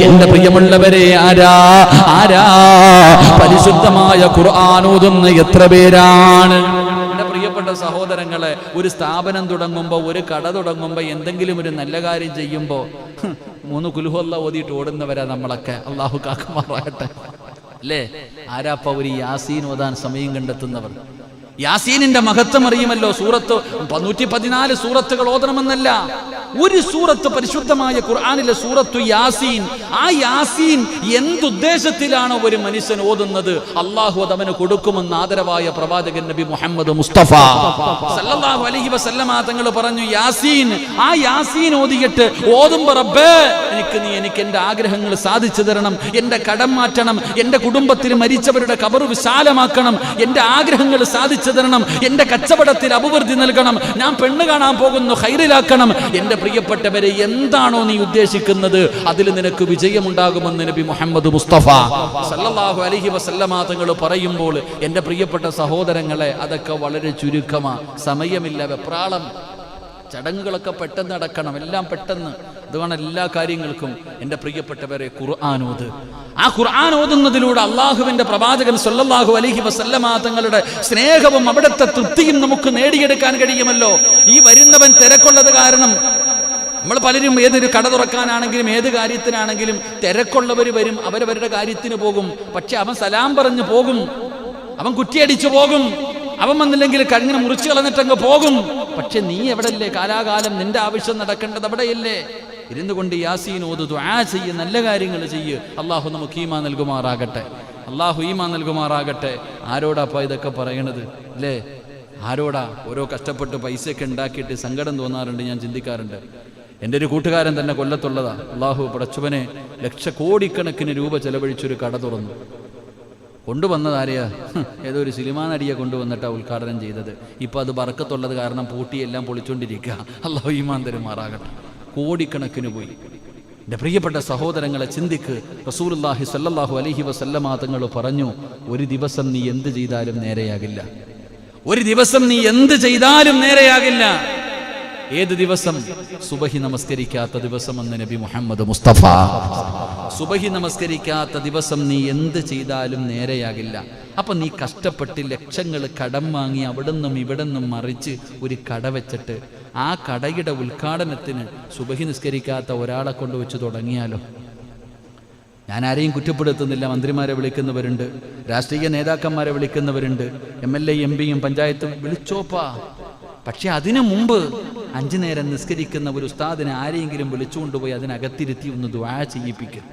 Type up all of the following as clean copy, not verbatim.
എന്റെ പ്രിയമുള്ളവരെ, ആരാ പരിശുദ്ധമായ ഖുർആൻ ഓതുന്ന എത്ര പേരാണ്? എന്റെ പ്രിയപ്പെട്ട സഹോദരങ്ങളെ, ഒരു സ്ഥാപനം തുടങ്ങുമ്പോൾ, ഒരു കട തുടങ്ങുമ്പോൾ, എന്തെങ്കിലും ഒരു നല്ല കാര്യം ചെയ്യുമ്പോൾ 3 കുൽഹുവല്ലാ ഓതിയിട്ട് ഓടുന്നവരാ നമ്മളൊക്കെ. അള്ളാഹു കാക്കുമാറാകട്ടെ. അല്ലേ? ആരാപ്പ ഒരു യാസീൻ ഓതാൻ സമയം കണ്ടെത്തുന്നവർ? യാസീനിന്റെ മഹത്വം അറിയുമല്ലോ. സൂറത്ത് 114 സൂറത്തുകൾ ഓതണമെന്നല്ല, ഒരു സൂറത്ത് പരിശുദ്ധമായ ഖുർആനിലെ സൂറത്തു യാസീൻ. ആ യാസീൻ എന്തുദ്ദേശത്തിലാണോ ഒരു മനുഷ്യൻ ഓതുന്നത്, അള്ളാഹു അത് അവന് കൊടുക്കുമെന്ന് ആദരവായ പ്രവാചകൻ നബി മുഹമ്മദ് മുസ്തഫ സല്ലല്ലാഹു അലൈഹി വസല്ലമ തങ്ങൾ പറഞ്ഞു, യാസീൻ, ആ യാസീൻ ഓതിയിട്ട് ഓതുമ്പോ, റബ്ബേ എനിക്ക് എന്റെ ആഗ്രഹങ്ങൾ സാധിച്ചു തരണം, എന്റെ കടം മാറ്റണം, എന്റെ കുടുംബത്തിൽ മരിച്ചവരുടെ ഖബർ വിശാലമാക്കണം, എന്റെ ആഗ്രഹങ്ങൾ സാധിച്ചു തരണം, എന്റെ കച്ചവടത്തിൽ അഭിവൃദ്ധി നൽകണം, ഞാൻ പെണ്ണ് കാണാൻ പോകുന്നു ഖൈറിലാക്കണം. എന്റെ പ്രിയപ്പെട്ടവരെ, എന്താണോ നീ ഉദ്ദേശിക്കുന്നത് അതിൽ നിനക്ക് വിജയമുണ്ടാകുമെന്ന് നബി മുഹമ്മദ് മുസ്തഫ സല്ലല്ലാഹു അലൈഹി വസല്ലമ തങ്ങൾ പറയുമ്പോൾ, എന്റെ പ്രിയപ്പെട്ട സഹോദരങ്ങളെ, അതൊക്കെ വളരെ ചുരുക്കമാ, സമയമില്ല, വെപ്രാളം, ചടങ്ങുകളൊക്കെ പെട്ടെന്ന് നടക്കണം, എല്ലാം പെട്ടെന്ന്. അതുകൊണ്ട് എല്ലാ കാര്യങ്ങൾക്കും എൻ്റെ പ്രിയപ്പെട്ടവരെ ഖുർആൻ ഓത്. ആ ഖുർആൻ ഓതുന്നതിലൂടെ അള്ളാഹുവിൻ്റെ പ്രവാചകൻ സല്ലല്ലാഹു അലൈഹി വസല്ലമ തങ്ങളുടെ സ്നേഹവും അവിടുത്തെ തൃപ്തിയും നമുക്ക് നേടിയെടുക്കാൻ കഴിയുമല്ലോ. ഈ വരുന്നവൻ തിരക്കുള്ളത് കാരണം നമ്മൾ പലരും ഏതൊരു കട തുറക്കാനാണെങ്കിലും ഏത് കാര്യത്തിനാണെങ്കിലും തിരക്കുള്ളവർ വരും, അവരവരുടെ കാര്യത്തിന് പോകും. പക്ഷെ അവൻ സലാം പറഞ്ഞു പോകും, അവൻ കുറ്റിയടിച്ചു പോകും, അവൻ വന്നില്ലെങ്കിൽ കണ്ണിനെ മുറിച്ചു കളഞ്ഞിട്ടങ്ങ് പോകും. പക്ഷെ നീ എവിടെയല്ലേ? കാലാകാലം നിന്റെ ആവശ്യം നടക്കേണ്ടത് അവിടെയല്ലേ? ഇരുന്നു കൊണ്ട് യാസീൻ ഓതു, ദുആ ചെയ്യ്, നല്ല കാര്യങ്ങൾ ചെയ്യ്. അള്ളാഹു നമുക്ക് ഈമാൻ നൽകുമാറാകട്ടെ. അള്ളാഹു ഈമാൻ നൽകുമാറാകട്ടെ. ആരോടാപ്പ ഇതൊക്കെ പറയണത്? അല്ലേ? ആരോടാ? ഓരോ കഷ്ടപ്പെട്ട് പൈസയൊക്കെ ഉണ്ടാക്കിയിട്ട് സങ്കടം തോന്നാറുണ്ട്, ഞാൻ ചിന്തിക്കാറുണ്ട്. എൻ്റെ ഒരു കൂട്ടുകാരൻ തന്നെ കൊല്ലത്തുള്ളതാ. അള്ളാഹു പടച്ചവനെ ലക്ഷക്കോടിക്കണക്കിന് രൂപ ചെലവഴിച്ചൊരു കട തുറന്നു. കൊണ്ടുവന്നതാരെയാ? ഏതോ ഒരു സിനിമാ നടിയെ കൊണ്ടുവന്നിട്ടാണ് ഉദ്ഘാടനം ചെയ്തത്. ഇപ്പം അത് ബർക്കത്തുള്ളത് കാരണം പൂട്ടിയെല്ലാം പൊളിച്ചുകൊണ്ടിരിക്കുക. അല്ലാഹു ഈമാൻ തരുമാറാകട്ടെ. കോടിക്കണക്കിന് പോയി. എൻ്റെ പ്രിയപ്പെട്ട സഹോദരങ്ങളെ, ചിന്തിക്ക്. റസൂലുള്ളാഹി സ്വല്ലല്ലാഹു അലൈഹി വസല്ലമ തങ്ങൾ പറഞ്ഞു, ഒരു ദിവസം നീ എന്ത് ചെയ്താലും നേരെയാകില്ല. ഒരു ദിവസം നീ എന്ത് ചെയ്താലും നേരെയാകില്ല. ഏത് ദിവസം? സുബഹി നമസ്കരിക്കാത്ത ദിവസം എന്ന് നബി മുഹമ്മദ് മുസ്തഫ. സുബഹി നമസ്കരിക്കാത്ത ദിവസം നീ എന്ത് ചെയ്താലും നേരെയാകില്ല. അപ്പൊ നീ കഷ്ടപ്പെട്ട് ലക്ഷങ്ങൾ കടം വാങ്ങി അവിടുന്നും ഇവിടുന്നും മറിച്ച് ഒരു കട വെച്ചിട്ട് ആ കടയുടെ ഉദ്ഘാടനത്തിന് സുബഹി നിസ്കരിക്കാത്ത ഒരാളെ കൊണ്ട് വെച്ച് തുടങ്ങിയാലോ? ഞാൻ ആരെയും കുറ്റപ്പെടുത്തുന്നില്ല. മന്ത്രിമാരെ വിളിക്കുന്നവരുണ്ട്, രാഷ്ട്രീയ നേതാക്കന്മാരെ വിളിക്കുന്നവരുണ്ട്, MLA MP യും പഞ്ചായത്തും വിളിച്ചോപ്പാ. പക്ഷെ അതിനു മുമ്പ് 5 നേരം നിസ്കരിക്കുന്ന ഒരു ഉസ്താദിനെ ആരെയെങ്കിലും വിളിച്ചുകൊണ്ടുപോയി അതിനകത്തിരുത്തി ഒന്ന് ദുആ ചെയ്യിപ്പിക്കും.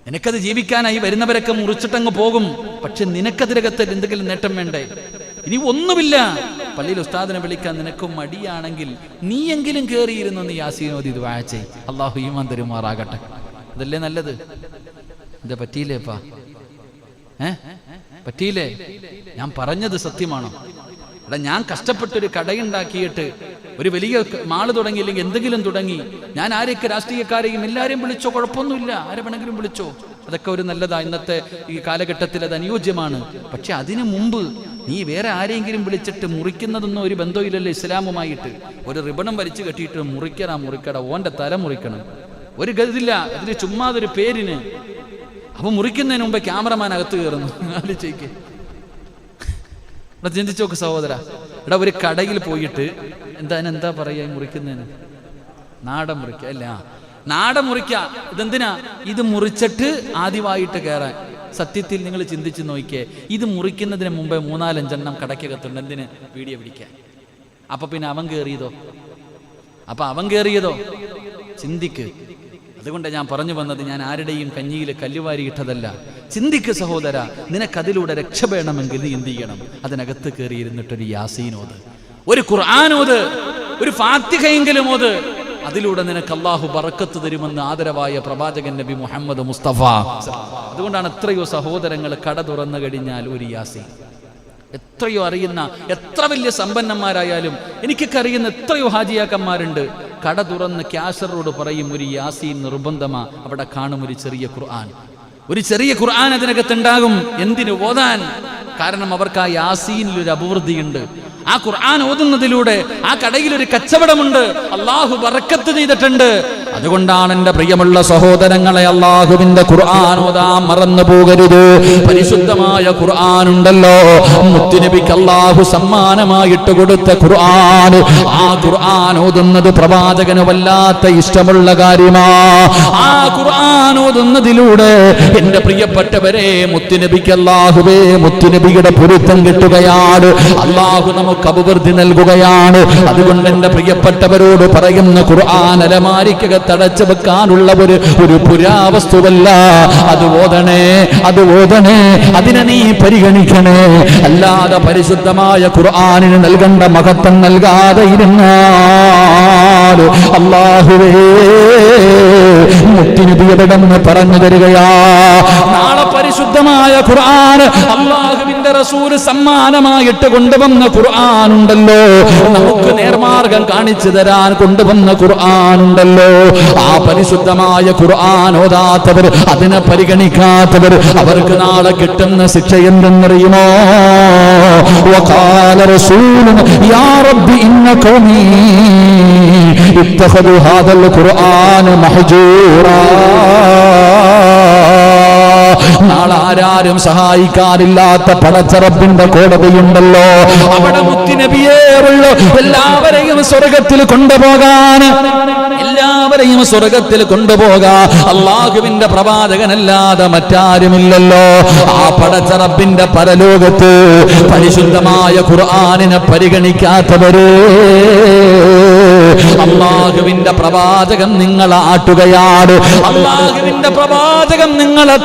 നിനക്കത് ജീവിക്കാനായി വരുന്നവരൊക്കെ മുറിച്ചിട്ടങ്ങ് പോകും. പക്ഷെ നിനക്കതിനകത്ത് എന്തെങ്കിലും നേട്ടം വേണ്ടേ? ഇനി ഒന്നുമില്ല. പള്ളിയിൽ ഉസ്താദിനെ വിളിക്കാൻ നിനക്കും മടിയാണെങ്കിൽ നീയെങ്കിലും കയറിയിരുന്നു നീ യാസീൻ ഓതി ദുആ ചെയ്യ്. അല്ലാഹു ഈമാൻ തരുമാറാകട്ടെ. അതല്ലേ നല്ലത്? എന്താ പറ്റിയില്ലേപ്പാ? പറ്റിയില്ലേ? ഞാൻ പറഞ്ഞത് സത്യമാണോ? എടാ, ഞാൻ കഷ്ടപ്പെട്ടൊരു കടയുണ്ടാക്കിയിട്ട് ഒരു വലിയ മാള് തുടങ്ങിയില്ലെങ്കിൽ എന്തെങ്കിലും തുടങ്ങി, ഞാൻ ആരെയൊക്കെ രാഷ്ട്രീയക്കാരെയും എല്ലാവരെയും വിളിച്ചോ, കുഴപ്പമൊന്നുമില്ല, ആരെ വേണമെങ്കിലും വിളിച്ചോ, അതൊക്കെ ഒരു നല്ലതാ. ഇന്നത്തെ ഈ കാലഘട്ടത്തിൽ അത് അനുയോജ്യമാണ്. പക്ഷെ അതിനു മുമ്പ് നീ വേറെ ആരെയെങ്കിലും വിളിച്ചിട്ട് മുറിക്കുന്നതൊന്നും ഒരു ബന്ധമില്ലല്ലോ ഇസ്ലാമുമായിട്ട്. ഒരു റിബണും വലിച്ചു കെട്ടിയിട്ട് മുറിക്കട, ഓൻ്റെ തല മുറിക്കണം, ഒരു ഗതില്ല. അതിന് ചുമ്മാതൊരു പേരിന്. അപ്പൊ മുറിക്കുന്നതിന് മുമ്പ് ക്യാമറമാൻ അകത്ത് കയറുന്നു. ആലോചിക്ക്. ചിന്തിച്ചോക്ക് സഹോദര. എടാ, ഒരു കടയിൽ പോയിട്ട് എന്താ പറയാ മുറിക്കുന്നതിന്? നാടൻ മുറിക്ക അല്ല, നാടൻ മുറിക്ക. ഇതെന്തിനാ? ഇത് മുറിച്ചിട്ട് ആദ്യമായിട്ട് കയറാൻ. സത്യത്തിൽ നിങ്ങൾ ചിന്തിച്ച് നോക്കിയേ, ഇത് മുറിക്കുന്നതിന് മുമ്പേ 3-4 എണ്ണം കടയ്ക്കകത്തുണ്ട്. എന്തിന്? വീഡിയോ പിടിക്കാൻ. അപ്പൊ പിന്നെ അവൻ കയറിയതോ? ചിന്തിക്ക്. അതുകൊണ്ട് ഞാൻ പറഞ്ഞു വന്നത്, ഞാൻ ആരുടെയും കഞ്ഞിയിൽ കല്ലുവാരിയിട്ടതല്ല. ചിന്തിക്ക് സഹോദര, നിനക്കതിലൂടെ രക്ഷപ്പെടണമെങ്കിൽ നീ എന്ത് ചെയ്യണം? അതിനകത്ത് കയറിയിരുന്നിട്ടൊരു യാസീനോത്, ഒരു ഖുർആനോത്, ഒരു ഫാത്തിഹയെങ്കിലും ഓത്. അതിലൂടെ നിനക്ക് അല്ലാഹു ബറക്കത്ത് തരുമെന്ന് ആദരവായ പ്രവാചകൻ നബി മുഹമ്മദ് മുസ്തഫ. അതുകൊണ്ടാണ് എത്രയോ സഹോദരങ്ങൾ കട തുറന്നു കഴിഞ്ഞാൽ ഒരു യാസീൻ. എത്രയോ അറിയുന്ന, എത്ര വലിയ സമ്പന്നന്മാരായാലും, എനിക്കൊക്കെ അറിയുന്ന എത്രയോ ഹാജിയാക്കന്മാരുണ്ട്, കട തുറന്ന് ക്യാഷറോട് പറയും ഒരു യാസീൻ നിർബന്ധമാ. അവിടെ കാണും ഒരു ചെറിയ ഖുർആൻ അതിനകത്തുണ്ടാകും. എന്തിനു? ഓതാൻ. കാരണം അവർക്ക് ആ യാസീനിൽ ഒരു അഭിവൃദ്ധിയുണ്ട്. ആ ഖുർആൻ ഓതുന്നതിലൂടെ ആ കടയിൽ ഒരു കച്ചവടമുണ്ട്. അല്ലാഹു ബറക്കത്ത് ചെയ്തിട്ടുണ്ട്. അതുകൊണ്ടാണ് എൻ്റെ പ്രിയമുള്ള സഹോദരങ്ങളെ, അള്ളാഹുവിന്റെ ഖുർആൻ ഓതാൻ മറന്നു പോകരുത്. പരിശുദ്ധമായ ഖുർആൻ ഉണ്ടല്ലോ, മുത്തുനബിക്ക് അള്ളാഹു സമ്മാനമായിട്ട് കൊടുത്ത ഖുർആൻ. ആ ഖുർആൻ ഓതുന്നത് പ്രവാചകന് വല്ലാത്ത ഇഷ്ടമുള്ള കാര്യമാ. ആ ഖുർആൻ ഓതുന്നതിലൂടെ എൻ്റെ പ്രിയപ്പെട്ടവരെ മുത്തുനബിക്ക് അല്ലാഹുവേ മുത്തുനബിയുടെ പൊരുത്തം കിട്ടുകയാണ്. അല്ലാഹു നമുക്ക് അഭിവൃദ്ധി നൽകുകയാണ്. അതുകൊണ്ട് എൻ്റെ പ്രിയപ്പെട്ടവരോട് പറയുന്ന ഖുർആൻ അലമാരിക്കകത്തടച്ചു വെക്കാനുള്ള ഒരു പുരാവസ്തുവല്ല. അത് ഓതണേ, അത് ഓതണേ, അതിനെ നീ പരിഗണിക്കണേ. അല്ലാതെ പരിശുദ്ധമായ ഖുർആനിന് നൽകേണ്ട മഹത്വം നൽകാതെ ഇരുന്നാൽ അല്ലാഹുവേ മുത്തുനബിയെന്ന് പറഞ്ഞു തരികയാ. നാളെ പരിശുദ്ധമായ ഖുർആൻ അല്ലാഹുവിന്റെ റസൂൽ സമ്മാനമായിട്ട് കൊണ്ടുവന്ന ഖുർആൻ ഉണ്ടല്ലോ, നമുക്ക് നേർമാർഗം കാണിച്ചു തരാൻ കൊണ്ടുവന്ന ഖുർആൻ ഉണ്ടല്ലോ. ആ പരിശുദ്ധമായ ഖുർആൻ ഓതാത്തവർ, അതിനെ പരിഗണിക്കാത്തവർ, അവർക്ക് നാളെ കിട്ടുന്ന ശിക്ഷ എന്തെന്നറിയുമോ? വഖാല റസൂലുൻ യാ റബ്ബി ഇന്ന ഖൗമി ഇത്തഖദു ഹാദൽ ഖുർആന മഹ്ജൂറാ. നാളെ ആരാരും സഹായിക്കാനില്ലാത്ത പടച്ചറപ്പിന്റെ കോടതിയുണ്ടല്ലോ, അവിടെ മുത്തുനബിയേ ഉള്ളൂ. എല്ലാവരെയും സ്വർഗത്തിൽ കൊണ്ടുപോകാൻ, എല്ലാവരെയും സ്വർഗത്തിൽ കൊണ്ടുപോകാൻ അല്ലാഹുവിന്റെ പ്രവാചകനല്ലാതെ മറ്റാരുമില്ലല്ലോ. ആ പടച്ചറപ്പിന്റെ പരലോകത്ത് പരിശുദ്ധമായ ഖുർആനിനെ പരിഗണിക്കാത്തവര് അല്ലാഹുവിന്റെ പ്രവാചകൻ നിങ്ങളെ ആട്ടുകയാണ്. അല്ലാഹുവിന്റെ പ്രവാചകൻ നിങ്ങളെ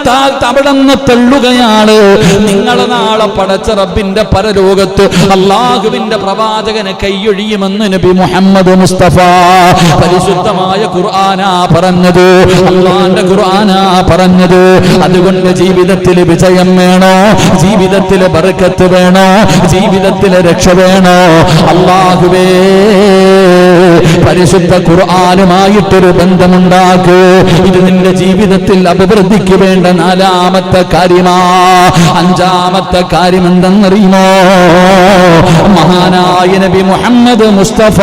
അവിടെന്ന് തള്ളുകയാണ്. നിങ്ങളെ നാളെ പടച്ച റബ്ബിന്റെ പരലോകത്ത് അല്ലാഹുവിന്റെ പ്രവാചകനെ കൈയൊഴിയുമെന്ന് നബി മുഹമ്മദ് മുസ്തഫ. പരിശുദ്ധമായ ഖുർആനാ പറഞ്ഞത്, അല്ലാഹുവിന്റെ ഖുർആനാ പറഞ്ഞത്. അതുകൊണ്ട് ജീവിതത്തിൽ വിജയം വേണോ, ജീവിതത്തിൽ ബർക്കത്ത് വേണോ, ജീവിതത്തിൽ രക്ഷ വേണോ? അല്ലാഹുവേ പരിശുദ്ധ ഖുർആനുമായിട്ടൊരു ബന്ധമുണ്ടാക്കൂ. ഇത് നിന്റെ ജീവിതത്തിൽ അഭിവൃദ്ധിക്ക് വേണ്ട നാലാമത്തെ കാര്യമാ. അഞ്ചാമത്തെ കാര്യം എന്തെന്നറിയുമോ? മഹാനായ നബി മുഹമ്മദ് മുസ്തഫ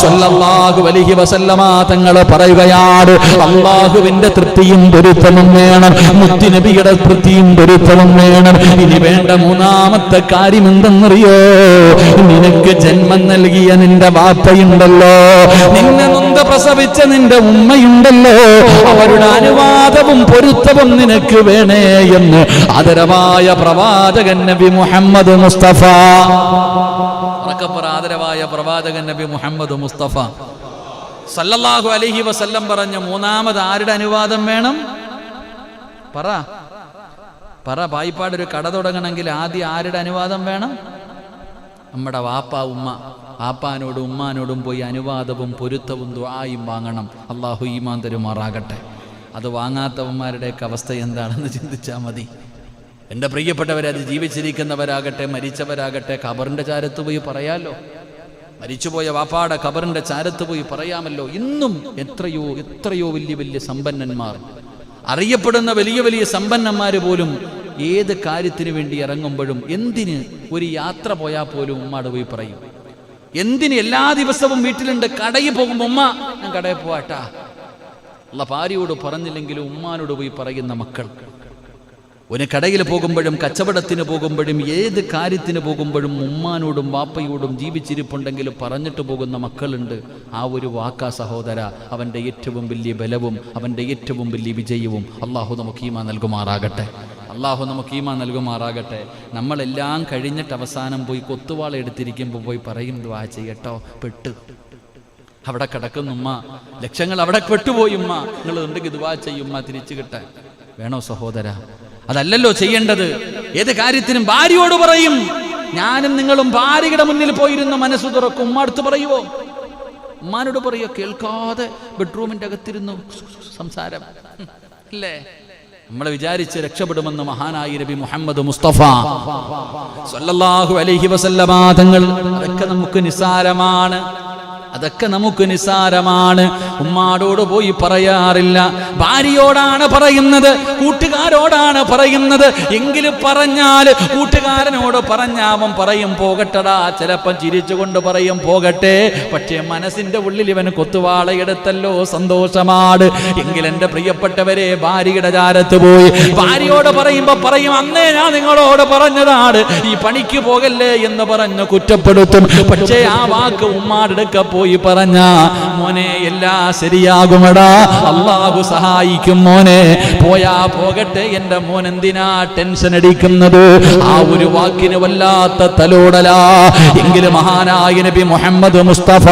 സല്ലല്ലാഹു അലൈഹി വസല്ലമ തങ്ങൾ പറയുകയാണ്, അല്ലാഹുവിന്റെ തൃപ്തിയും പൊരുത്തവും വേണം, മുത്തുനബിയുടെ തൃപ്തിയും പൊരുത്തവും വേണം. ഇനി വേണ്ട മൂന്നാമത്തെ കാര്യം എന്തെന്നറിയോ? നിനക്ക് ജന്മം നൽകിയ നിന്റെ വാപ്പയുണ്ടല്ലോ, നിന്നെ നൊന്ത് പ്രസവിച്ച നിന്റെ ഉമ്മയുണ്ടല്ലോ, അവരുടെ അനുവാദവും പൊരുത്തവും നിനക്ക് വേണേ എന്ന് ആദരവായ പ്രവാചകൻ നബി മുഹമ്മദ് മുസ്തഫ. ആദരവായ പ്രവാചകൻ നബി മുഹമ്മദ് മുസ്തഫ സല്ലല്ലാഹു അലൈഹി വസല്ലം പറഞ്ഞ മൂന്നാമത് ആരുടെ അനുവാദം വേണം? പറ പായിപ്പാട് ഒരു കട തുടങ്ങണമെങ്കിൽ ആദ്യം ആരുടെ അനുവാദം വേണം? നമ്മുടെ വാപ്പ ഉമ്മ. വാപ്പാനോടും ഉമ്മാനോടും പോയി അനുവാദവും പൊരുത്തവും ദുആയും വാങ്ങണം. അല്ലാഹു ഈമാൻ തരുമാറാകട്ടെ. അത് വാങ്ങാത്തവന്മാരുടെയൊക്കെ അവസ്ഥ എന്താണെന്ന് ചിന്തിച്ചാൽ മതി. എൻ്റെ പ്രിയപ്പെട്ടവരെ, അത് ജീവിച്ചിരിക്കുന്നവരാകട്ടെ മരിച്ചവരാകട്ടെ ഖബറിൻ്റെ ചാരത്ത് പോയി പറയാമല്ലോ. മരിച്ചുപോയ വാപ്പാടെ ഖബറിൻ്റെ ചാരത്ത് പോയി പറയാമല്ലോ. ഇന്നും എത്രയോ എത്രയോ വലിയ വലിയ സമ്പന്നന്മാർ, അറിയപ്പെടുന്ന വലിയ വലിയ സമ്പന്നന്മാർ പോലും ഏത് കാര്യത്തിന് വേണ്ടി ഇറങ്ങുമ്പോഴും, എന്തിന് ഒരു യാത്ര പോയാൽ പോലും ഉമ്മാട് പോയി പറയും. എന്തിന് എല്ലാ ദിവസവും വീട്ടിലുണ്ട്, കടയിൽ പോകുമ്പോൾ ഉമ്മ ഞാൻ കടയിൽ പോവാട്ടാ. അല്ല, ഭാര്യയോട് പറഞ്ഞില്ലെങ്കിലും ഉമ്മാനോട് പോയി പറയുന്ന മക്കൾ. ഒരു കടയിൽ പോകുമ്പോഴും കച്ചവടത്തിന് പോകുമ്പോഴും ഏത് കാര്യത്തിന് പോകുമ്പോഴും ഉമ്മാനോടും വാപ്പയോടും ജീവിച്ചിരിപ്പുണ്ടെങ്കിലും പറഞ്ഞിട്ട് പോകുന്ന മക്കളുണ്ട്. ആ ഒരു വാക്കാ സഹോദര അവൻ്റെ ഏറ്റവും വലിയ ബലവും അവൻ്റെ ഏറ്റവും വലിയ വിജയവും. അള്ളാഹു നമുക്ക് ഈമാൻ നൽകുമാറാകട്ടെ. അള്ളാഹു നമുക്ക് ഈമാൻ നൽകുമാറാകട്ടെ. നമ്മളെല്ലാം കഴിഞ്ഞിട്ട് അവസാനം പോയി കൊത്തുവാള എടുത്തിരിക്കുമ്പോൾ പോയി പറയും, ദുആ ചെയ്യട്ടോ, പെട്ട് അവിടെ കിടക്കുന്നു ഉമ്മ, ലക്ഷങ്ങൾ അവിടെ പെട്ടുപോയി ഉമ്മ, നിങ്ങൾ ഉണ്ടെങ്കിൽ ദുആ ചെയ്യുമ്മ തിരിച്ചു കിട്ടാൻ. വേണോ സഹോദര? അതല്ലല്ലോ ചെയ്യേണ്ടത്. ഏത് കാര്യത്തിനും ഭാര്യയോട് പറയും. ഞാനും നിങ്ങളും ഭാര്യയുടെ മുന്നിൽ പോയിരുന്ന മനസ്സ് തുറക്കും. ഉമ്മ അടുത്ത് പറയുവോ? ഉമ്മാനോട് പറയുക, കേൾക്കാതെ ബെഡ്റൂമിന്റെ അകത്തിരുന്നു സംസാരം അല്ലേ? നമ്മളെ വിചാരിച്ച് രക്ഷപ്പെടുമെന്ന് മഹാനായ നബി മുഹമ്മദ് മുസ്തഫ സല്ലല്ലാഹു അലൈഹി വസല്ലമ തങ്ങൾ. അതൊക്കെ നമുക്ക് നിസ്സാരമാണ്. അതൊക്കെ നമുക്ക് നിസ്സാരമാണ്. ഉമ്മാടോട് പോയി പറയാറില്ല, ഭാര്യയോടാണ് പറയുന്നത്, കൂട്ടുകാരോടാണ് പറയുന്നത്. എങ്കിലും പറഞ്ഞാൽ കൂട്ടുകാരനോട് പറഞ്ഞാവൻ പറയും പോകട്ടടാ, ചിലപ്പം ചിരിച്ചുകൊണ്ട് പറയും പോകട്ടെ, പക്ഷേ മനസ്സിന്റെ ഉള്ളിൽ ഇവന് കൊത്തുവാളയെടുത്തല്ലോ സന്തോഷമാണ്. എങ്കിൽ എൻ്റെ പ്രിയപ്പെട്ടവരെ, ഭാര്യയുടെ ചാരത്ത് പോയി ഭാര്യയോട് പറയുമ്പോ പറയും അന്നേ ഞാൻ നിങ്ങളോട് പറഞ്ഞതാണ് ഈ പണിക്ക് പോകല്ലേ എന്ന് പറഞ്ഞ് കുറ്റപ്പെടുത്തും. പക്ഷേ ആ വാക്ക് ഉമ്മാടെടുക്ക പോയി പറഞ്ഞ മോനെ എല്ലാം ശരിയാകുമടാ, അള്ളാഹു സഹായിക്കും മോനെ, പോയാ പോകട്ടെ, എന്റെ മോൻ എന്തിനാ ടെൻഷൻ അടിക്കുന്നത്? ആ ഒരു വാക്കിന് വല്ലാത്ത തലോടലാ. എങ്കിലും മഹാനായ നബി മുഹമ്മദ് മുസ്തഫ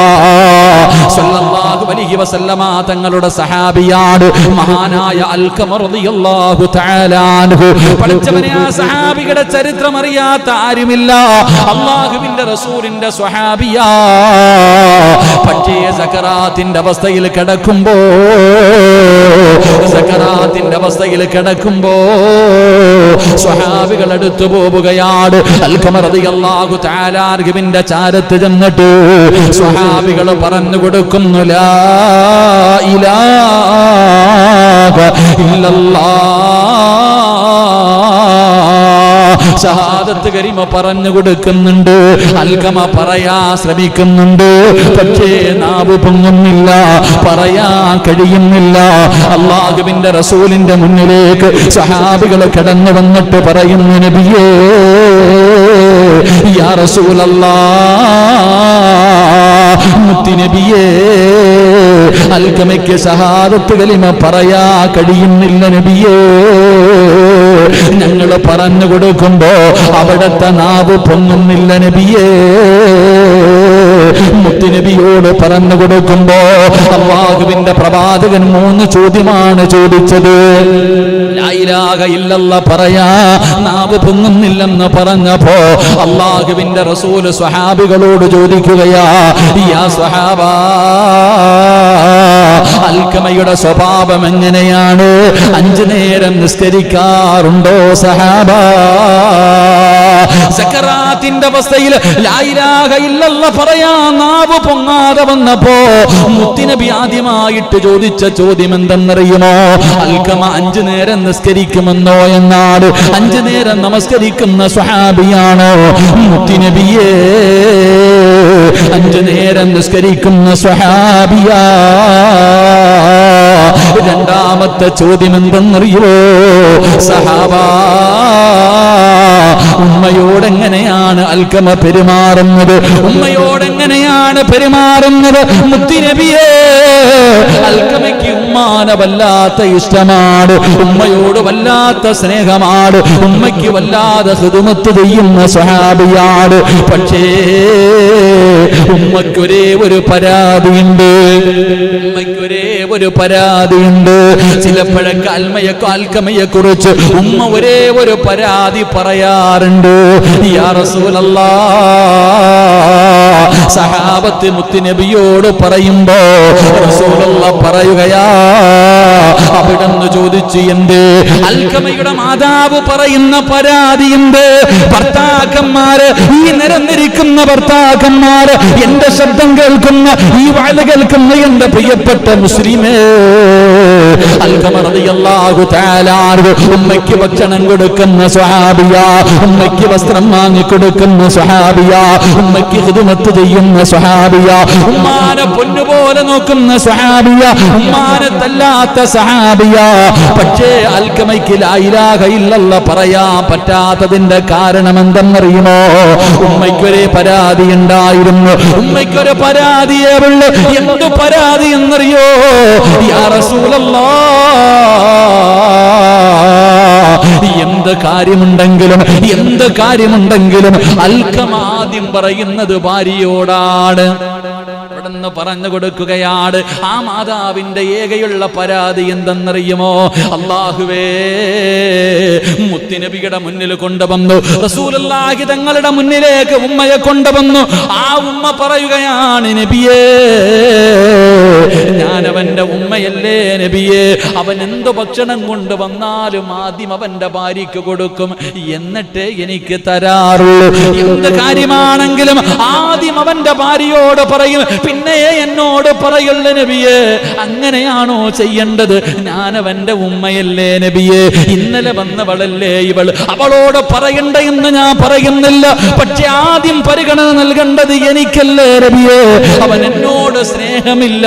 സല്ലല്ലാഹു അലൈഹി വസല്ലമ തങ്ങളുടെ സഹാബിയാണ് മഹാനായ അൽഖമ റളിയല്ലാഹു തആല അൻഹു. പഠിച്ചവനെ, ആ സഹാബിയുടെ ചരിത്രം അറിയാത്ത ആരുമില്ല. അല്ലാഹുവിന്റെ റസൂലിന്റെ സ്വഹാബിയാ. പക്ഷേ സക്കറാത്തിന്റെ അവസ്ഥയിൽ കിടക്കുമ്പോ സ്വഹാബികൾ അടുത്തു പോവുകയാണ്. അൽഖമ റളിയല്ലാഹു തആല അൻഹുവിന്റെ ചാരത്ത് ചെന്നിട്ട് സ്വഹാബികൾ പറഞ്ഞു കൊടുക്കുന്നു, ലാ ഇലാഹ ഇല്ലല്ലാഹ്, ഷഹാദത്ത് കലിമ പറഞ്ഞു കൊടുക്കുന്നുണ്ട്. അൽഖമ പറയാ ശ്രമിക്കുന്നുണ്ട്, പക്ഷേ നാവ് പൊങ്ങുന്നില്ല, പറയാൻ കഴിയുന്നില്ല. അല്ലാഹുവിന്റെ റസൂലിന്റെ മുന്നിലേക്ക് സഹാബികൾ കടന്നു വന്നിട്ട് പറയുന്നു, നബിയേ യാ റസൂലല്ലാഹ്, മുത്തി നബിയേ, അൽഖമയ്ക്ക് ഷഹാദത്ത് കലിമ പറയാ കഴിയുന്നില്ല നബിയേ. ഞങ്ങൾ പറഞ്ഞു കൊടുക്കുമ്പോ അവിടത്തെ നാവ് പൊങ്ങുന്നില്ല നബിയേ. മുത്തുനബിയോട് പറഞ്ഞു കൊടുക്കുമ്പോ അല്ലാഹുവിന്റെ പ്രവാചകൻ 3 ചോദ്യമാണ് ചോദിച്ചത്. ലാ ഇലാഹ ഇല്ലല്ലാഹ് പറയാ നാവ് പൊങ്ങുന്നില്ലെന്ന് പറഞ്ഞപ്പോ അല്ലാഹുവിന്റെ റസൂല് സ്വഹാബികളോട് ചോദിക്കുകയാ, യാ സ്വഹാബാ, അൽഖമയുടെ സ്വഭാവം എങ്ങനെയാണ്? 5 നേരം നിസ്കരിക്കാറുണ്ടോ സഹാബാ? സക്കറാത്തിന്റെ അവസ്ഥയിൽ ലാ ഇലാഹ ഇല്ലല്ലാഹ് പറയാ നാവ് പൊങ്ങാതെ വന്നപ്പോ മുത്തുനബി ആദ്യമായിട്ട് ചോദിച്ച ചോദ്യം എന്തെന്നറിയുമോ? അൽഖമ 5 നേരം നിസ്കരിക്കുമെന്നോ എന്നാണ്. 5 നേരം നമസ്കരിക്കുന്ന സ്വഹാബിയാണോ മുത്തുനബിയേ? 5 നേരം നിസ്കരിക്കുന്ന സ്വഹാബിയാ. രണ്ടാമത്തെ ചോദ്യം എന്തെന്നറിയോ സഹാബാ? ഉമ്മയോടെങ്ങനെയാണ് അൽഖമ പെരുമാറുന്നത്? ഉമ്മയോടെങ്ങനെയാണ് പെരുമാറുന്നത്? മുത്തുനബിയേ, അൽഖമയ്ക്ക് ഉമ്മാനെ വല്ലാത്ത ഇഷ്ടമാണ്, ഉമ്മയോട് വല്ലാത്ത സ്നേഹമാണ്, ഉമ്മയ്ക്ക് വല്ലാതെ ഖിദ്മത്ത് ചെയ്യുന്ന സ്വഹാബിയാണ്. പക്ഷേ ഉമ്മയ്ക്കൊരേ ഒരു പരാതിയുണ്ട്. ഉമ്മയ്ക്കൊരേ ഒരു പരാതിയുണ്ട്. ചിലപ്പോഴൊക്കെ അൽഖമയെ കുറിച്ച് ഉമ്മ ഒരേ ഒരു പരാതി പറയാറുണ്ട്. യാ റസൂലല്ലാഹ്, സഹാബത്ത് മുത്തുനബിയോട് പറയുമ്പോ റസൂലുള്ളാഹ് പറയുകയാ, അവിടുന്ന് ചോദിച്ചു എന്ത്? അൽഖമയുടെ മാതാവ് പറയുന്ന പരാതി എന്ത്? ഭർത്താക്കന്മാര്, ഈ നിരന്നിരിക്കുന്ന ഭർത്താക്കന്മാര്, എന്റെ ശബ്ദം കേൾക്കുന്ന, ഈ വാഴ കേൾക്കുന്ന എന്റെ പ്രിയപ്പെട്ട മുസ്ലിമേ, അൽഖമ റളിയല്ലാഹു തആല ഉമ്മയ്ക്ക് ഭക്ഷണം കൊടുക്കുന്ന സ്വഹാബിയാ, ഉമ്മയ്ക്ക് വസ്ത്രം വാങ്ങിക്കൊടുക്കുന്ന സ്വഹാബിയാ, ഉമ്മയ്ക്ക് ഖിദ്മത്ത് ചെയ്യുന്ന സ്വഹാബിയാ, ഉമ്മാനെ പൊന്നുപോലെ നോക്കുന്ന സ്വഹാബിയാ, ഉമ്മാനെ തല്ലാത്ത സ്വഹാബിയാ. പക്ഷേ അൽഖമയ്ക്ക് ലാ ഇലാഹ ഇല്ലല്ലാഹ് പറയാൻ പറ്റാത്തതിന്റെ കാരണം എന്തെന്നറിയുമോ? ഉമ്മയ്ക്കൊരേ പരാതി ഉണ്ടായിരുന്നു. ഉമ്മയ്ക്കൊരു പരാതിയേ ഉള്ളൂ. എന്ത് പരാതി എന്നറിയോ? യാ റസൂലല്ലാഹ്, എന്ത് കാര്യമുണ്ടെങ്കിലും അൽഖമ ആദ്യം പറയുന്നത് ഭാര്യയോടാണ്. അവിടെന്ന് പറഞ്ഞു കൊടുക്കുകയാണ്, ആ മാതാവിന്റെ ഏകയുള്ള പരാതി എന്തെന്നറിയുമോ? അല്ലാഹുവേ, മുത്തുനബിയുടെ മുന്നിൽ കൊണ്ടുവന്നു, റസൂലുള്ളാഹി തങ്ങളുടെ മുന്നിലേക്ക് ഉമ്മയെ കൊണ്ടുവന്നു. ആ ഉമ്മ പറയുകയാണ്, നബിയേ, ഞാൻ അവന്റെ ഉമ്മയല്ലേ നബിയേ, അവൻ എന്ത് ഭക്ഷണം കൊണ്ടുവന്നാലും ആദ്യം അവന്റെ ഭാര്യയ്ക്ക് കൊടുക്കും, എന്നിട്ട് എനിക്ക് തരാറുള്ളൂ. എന്ത് കാര്യമാണെങ്കിലും ആദ്യം അവന്റെ ഭാര്യയോട് പറയും, പിന്നെ പിന്നെ എന്നോട് പറയുള്ള നബിയെ, അങ്ങനെയാണോ ചെയ്യേണ്ടത്? ഞാനവന്റെ ഉമ്മയല്ലേ നബിയെ, ഇന്നലെ വന്നവളല്ലേ ഇവൾ, അവളോട് പറയണ്ട എന്ന് ഞാൻ പറയുന്നില്ല. പക്ഷെ ആദ്യം പരിഗണന നൽകേണ്ടത് എനിക്കല്ലേ നബിയെ. അവൻ എന്നോട് സ്നേഹമില്ല,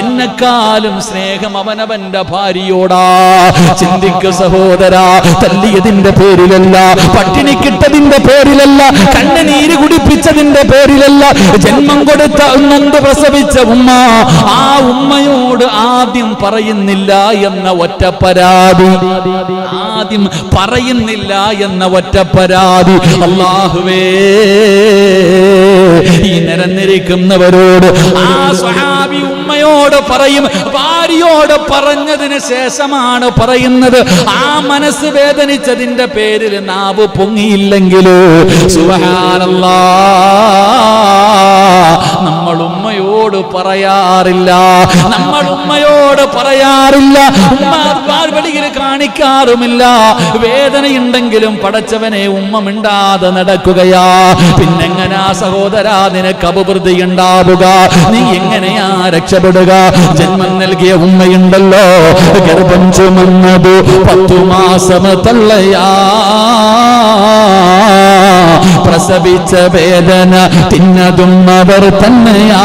എന്നെക്കാളും സ്നേഹം അവനവന്റെ ഭാര്യയോടാ. ചിന്തിക്ക് സഹോദരാ, തല്ലിയതിന്റെ പേരിലല്ല, പട്ടിണി കിട്ടതിന്റെ പേരിലല്ല, കണ്ണുനീര് കുടിപ്പിച്ചതിന്റെ പേരിലല്ല, ജന്മം കൊടുത്ത നൊന്ത് പ്രസവിച്ച ഉമ്മ, ആ ഉമ്മയോട് ആദ്യം പറയുന്നില്ല എന്ന ഒറ്റ പരാതി, ആദ്യം പറയുന്നില്ല എന്ന ഒറ്റ പരാതി. അല്ലാഹുവേ, ഈ നിരന്നിരിക്കുന്നവരോട് ആ സ്വഹാബി ഉമ്മയോട് പറയും, ഭാര്യയോട് പറഞ്ഞതിന് ശേഷമാണ് പറയുന്നത്. ആ മനസ്സ് വേദനിച്ചതിന്റെ പേരിൽ നാവ് പൊങ്ങിയില്ലെങ്കിലോ സുബ്ഹാനല്ലാഹ്, നമ്മൾ ഉമ്മയോട് പറയാറില്ല, നമ്മൾ ഉമ്മയോട് പറയാറില്ല, ഉമ്മ വെളിയിൽ കാണിക്കാറുമില്ല. വേദനയുണ്ടെങ്കിലും പടച്ചവനെ ഉമ്മ മിണ്ടാതെ നടക്കുകയാ. പിന്നെങ്ങനാ സഹോദരാ നിനക്ക് അഭിവൃദ്ധി ഉണ്ടാവുക? നീ എങ്ങനെയാ രക്ഷപ്പെടുക? ജന്മം നൽകിയ ഉമ്മയുണ്ടല്ലോ, ഗർഭം ചുമന്നത് 10 മാസം തള്ളയാ, പ്രസവിച്ച വേദന തിന്നതും അവർ തന്നെയാ,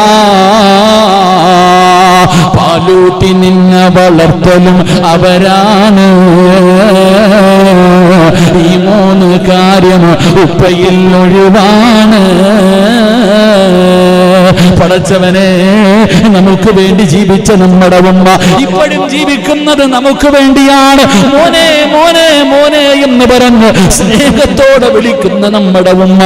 പാലൂട്ടി നിന്ന വളർത്തലും അവരാണ്. ഈ 3 കാര്യം ഉപ്പയിൽ ഒഴിവാണ്. പടച്ചവനെ, നമുക്ക് വേണ്ടി ജീവിച്ച നമ്മുടെ ഉമ്മ ഇപ്പോഴും ജീവിക്കുന്നത് നമുക്ക് വേണ്ടിയാണ്. മോനെ മോനെ മോനെ എന്ന് പറഞ്ഞ് സ്നേഹത്തോടെ വിളിക്കുന്ന നമ്മുടെ ഉമ്മ.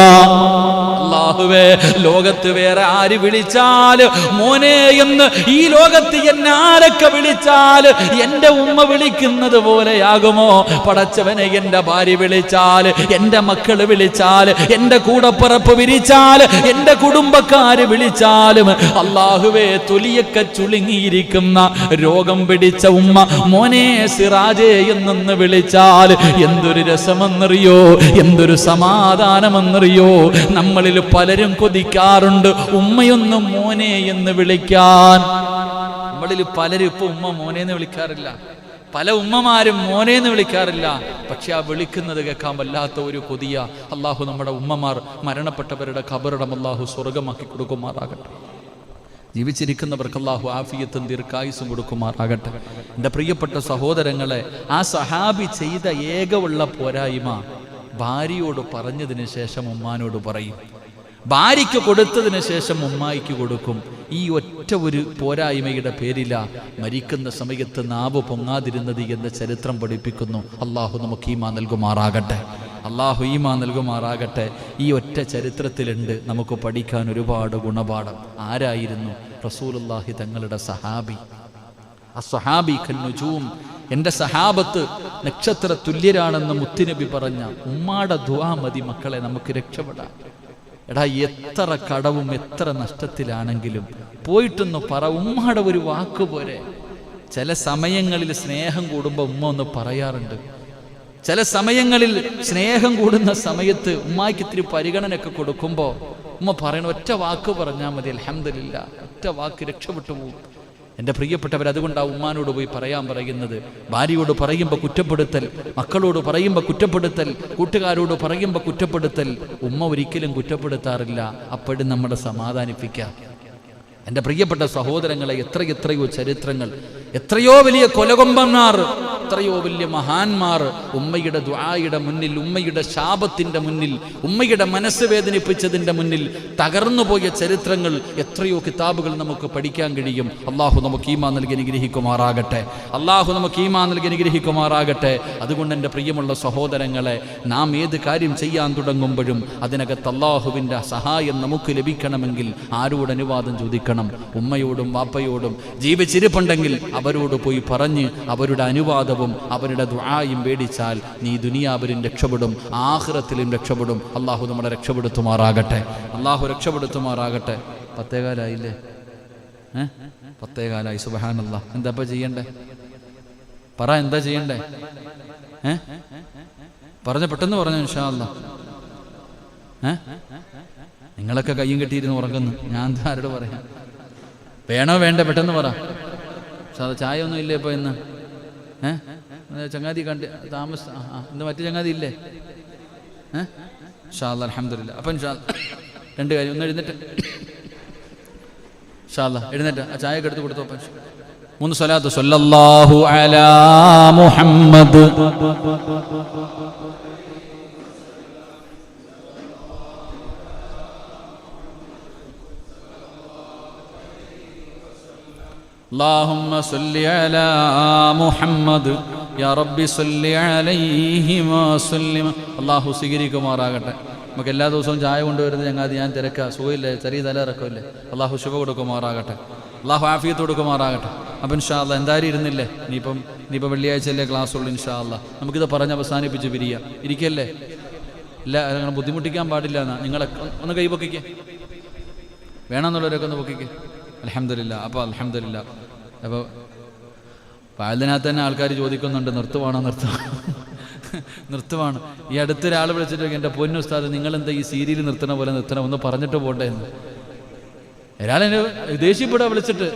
അല്ലാഹുവേ, ലോകത്ത് വേറെ ആര് വിളിച്ചാൽ മോനെ എന്ന്, ഈ ലോകത്ത് എന്നെ ആരൊക്കെ വിളിച്ചാൽ എന്റെ ഉമ്മ വിളിക്കുന്നത് പോലെയാകുമോ? പടച്ചവനെ, എന്റെ ഭാര്യ വിളിച്ചാൽ, എന്റെ മക്കള് വിളിച്ചാൽ, എന്റെ കൂടപ്പിറപ്പ് വിളിച്ചാൽ, എന്റെ കുടുംബക്കാര് വിളിച്ചാലും അല്ലാഹുവേ, തൊലിയൊക്കെ ചുളുങ്ങിയിരിക്കുന്ന രോഗം പിടിച്ച ഉമ്മ മോനെ സിറാജേ എന്നൊന്ന് വിളിച്ചാൽ എന്തൊരു രസമെന്നറിയോ, എന്തൊരു സമാധാനമെന്നറിയോ. നമ്മളിൽ പലരും കൊതിക്കാറുണ്ട് ഉമ്മയൊന്നും മോനെ എന്ന് വിളിക്കാൻ. നമ്മളിൽ പലരും ഇപ്പൊ ഉമ്മ മോനെ എന്ന് വിളിക്കാറില്ല, പല ഉമ്മമാരും മോനെ എന്ന് വിളിക്കാറില്ല. പക്ഷെ ആ വിളിക്കുന്നത് കേൾക്കാൻ വല്ലാത്ത ഒരു കൊതിയ. അള്ളാഹു നമ്മുടെ ഉമ്മമാർ മരണപ്പെട്ടവരുടെ ഖബറിടം അള്ളാഹു സ്വർഗമാക്കി കൊടുക്കുമാറാകട്ടെ. ജീവിച്ചിരിക്കുന്നവർക്ക് അല്ലാഹു ആഫിയത്തും ദീർഘായുസ്സും കൊടുക്കുമാറാകട്ടെ. എൻ്റെ പ്രിയപ്പെട്ട സഹോദരങ്ങളെ, ആ സഹാബി ചെയ്ത ഏകവുള്ള പോരായ്മ ഭാര്യയോട് പറഞ്ഞതിന് ശേഷം ഉമ്മാനോട് പറയും, ഭാര്യയ്ക്ക് കൊടുത്തതിന് ശേഷം ഉമ്മായിക്ക് കൊടുക്കും. ഈ ഒറ്റ ഒരു പോരായ്മയുടെ പേരില മരിക്കുന്ന സമയത്ത് നാവ് പൊങ്ങാതിരുന്നത് എന്ന് ചരിത്രം പഠിപ്പിക്കുന്നു. അള്ളാഹു നമുക്ക് ഈമാൻ നൽകുമാറാകട്ടെ, അള്ളാഹു ഈമാൻ നൽകുമാറാകട്ടെ. ഈ ഒറ്റ ചരിത്രത്തിലുണ്ട് നമുക്ക് പഠിക്കാൻ ഒരുപാട് ഗുണപാഠം. ആരായിരുന്നു? റസൂലുള്ളാഹി തങ്ങളുടെ സഹാബി. അസ്സഹാബി കന്നുജൂം, എൻ്റെ സഹാബത്ത് നക്ഷത്ര തുല്യരാണെന്ന് മുത്തുനബി പറഞ്ഞ ഉമ്മാടെ ദുആ മതി മക്കളെ നമുക്ക് രക്ഷപ്പെടാം. എടാ, എത്ര കടവും എത്ര നഷ്ടത്തിലാണെങ്കിലും പോയിട്ടൊന്ന് പറ, ഉമ്മാടെ ഒരു വാക്ക് പോരെ. ചില സമയങ്ങളിൽ സ്നേഹം കൂടുമ്പോൾ ഉമ്മ ഒന്ന് പറയാറുണ്ട്. ചില സമയങ്ങളിൽ സ്നേഹം കൂടുന്ന സമയത്ത് ഉമ്മായ്ക്ക് ഇത്തിരി പരിഗണനയൊക്കെ കൊടുക്കുമ്പോൾ ഉമ്മ പറയണ ഒറ്റ വാക്ക് പറഞ്ഞാൽ മതി, അൽഹംദുലില്ലാ, ഒറ്റ വാക്ക് രക്ഷപ്പെട്ടു പോകും. എൻ്റെ പ്രിയപ്പെട്ടവർ, അതുകൊണ്ട് ആ ഉമ്മാനോട് പോയി പറയാൻ പറയുന്നത്. ഭാര്യയോട് പറയുമ്പോൾ കുറ്റപ്പെടുത്തൽ, മക്കളോട് പറയുമ്പോൾ കുറ്റപ്പെടുത്തൽ, കൂട്ടുകാരോട് പറയുമ്പോൾ കുറ്റപ്പെടുത്തൽ. ഉമ്മ ഒരിക്കലും കുറ്റപ്പെടുത്താറില്ല. അപ്പോഴും നമ്മളെ സമാധാനിപ്പിക്കാം. എൻ്റെ പ്രിയപ്പെട്ട സഹോദരങ്ങളെ, എത്രയോ ചരിത്രങ്ങൾ, എത്രയോ വലിയ കൊലകൊമ്പന്മാർ, എത്രയോ വലിയ മഹാന്മാർ ഉമ്മയുടെ ദുആയുടെ മുന്നിൽ, ഉമ്മയുടെ ശാപത്തിന്റെ മുന്നിൽ, ഉമ്മയുടെ മനസ്സ് വേദനിപ്പിച്ചതിൻ്റെ മുന്നിൽ തകർന്നുപോയ ചരിത്രങ്ങൾ, എത്രയോ കിതാബുകൾ നമുക്ക് പഠിക്കാൻ കഴിയും. അള്ളാഹു നമുക്ക് ഈമാൻ നൽകി അനുഗ്രഹിക്കുമാറാകട്ടെ, അള്ളാഹു നമുക്ക് ഈമാൻ നൽകി അനുഗ്രഹിക്കുമാറാകട്ടെ. അതുകൊണ്ട് എൻ്റെ പ്രിയമുള്ള സഹോദരങ്ങളെ, നാം ഏത് കാര്യം ചെയ്യാൻ തുടങ്ങുമ്പോഴും അതിനകത്ത് അള്ളാഹുവിൻ്റെ സഹായം നമുക്ക് ലഭിക്കണമെങ്കിൽ ആരോട് അനുവാദം ചോദിക്കണം? ഉമ്മയോടും വാപ്പയോടും. ജീവിച്ചിരിപ്പുണ്ടെങ്കിൽ അവരോട് പോയി പറഞ്ഞ് അവരുടെ അനുവാദവും അവരുടെ ദുആയും മേടിച്ചാൽ നീ ദുനിയാവിലും രക്ഷപ്പെടും, ആഖിറത്തിലും രക്ഷപ്പെടും. അള്ളാഹു നമ്മളെ രക്ഷപ്പെടുത്തുമാറാകട്ടെ, അള്ളാഹു രക്ഷപ്പെടുത്തുമാറാകട്ടെ. 10:15 10:15. സുബ്ഹാനല്ലാഹ്. എന്താ ചെയ്യണ്ടേ? പറ, എന്താ ചെയ്യണ്ടേ? പെട്ടെന്ന് പറഞ്ഞു ഇൻഷാ അല്ലാഹ്. നിങ്ങളൊക്കെ കയ്യും കെട്ടിയിരുന്ന് ഉറങ്ങുന്നു, ഞാൻ ആരോട് പറയാം? വേണോ വേണ്ട പെട്ടെന്ന് പറ. ചായ ഒന്നും ഇല്ലേ ഇപ്പോൾ ഇന്ന്? ചങ്ങാതി കണ്ട് ഇന്ന് മറ്റു ചങ്ങാതി ഇല്ലേ? ഇൻഷാ അല്ലാഹ് അൽഹംദുലില്ലാ. അപ്പം ഇൻഷാ അല്ലാഹ് രണ്ട് കാര്യം. ഒന്ന് എഴുന്നേറ്റ്, ഇൻഷാ അല്ലാഹ് എഴുന്നേറ്റ് ആ ചായയൊക്കെ എടുത്ത് കൊടുത്തു. അപ്പം 3 സ്വലാത്ത്. സല്ലല്ലാഹു അലാ മുഹമ്മദ് اللهم صل على محمد يا رب صل عليه وسلم. അല്ലാഹു സ്വീകരിക്കുമാറാകട്ടെ. നമുക്ക് എല്ലാ ദിവസവും ചായ കൊണ്ടുവരുന്നത് ചങ്ങാതി ഞാൻ തിരക്കാ, സുഖമില്ലേ, ചെറിയ തലയിറക്കമില്ലേ. അല്ലാഹു ശുഭ കൊടുക്കുമാറാകട്ടെ, അല്ലാഹു ആഫിയത്ത് കൊടുക്കുമാറാകട്ടെ. അപ്പം ഇൻഷാ അല്ലാഹ് എന്തായാലും ഇരുന്നില്ലേ, ഇനിയിപ്പോൾ വെള്ളിയാഴ്ചയല്ലേ ക്ലാസ് ഉള്ളൂ. ഇൻഷാ അല്ലാഹ് നമുക്കിത് പറഞ്ഞ് അവസാനിപ്പിച്ച് പിരിയാം. ഇരിക്കല്ലേ, ഇല്ല അങ്ങനെ ബുദ്ധിമുട്ടിക്കാൻ പാടില്ല എന്നാ. നിങ്ങളെ ഒന്ന് കൈ പൊക്കിക്കേ, വേണമെന്നുള്ളവരൊക്കെ ഒന്ന് പൊക്കിക്കേ. അൽഹംദുലില്ലാ. അപ്പോൾ അൽഹംദുലില്ലാ. അപ്പോൾ അതിനകത്ത് തന്നെ ആൾക്കാർ ചോദിക്കുന്നുണ്ട്, നിർത്തുവാണോ നിർത്തുവാണ്. ഈ അടുത്തൊരാൾ വിളിച്ചിട്ട് എൻ്റെ പൊന്നു ഉസ്താദ് നിങ്ങളെന്താ ഈ സീരിയൽ നിർത്തണ പോലെ നിർത്തണം, ഒന്ന് പറഞ്ഞിട്ട് പോട്ടെ എന്ന്. ഒരാളെന്നെ ദേഷ്യപ്പെടാൻ വിളിച്ചിട്ട്,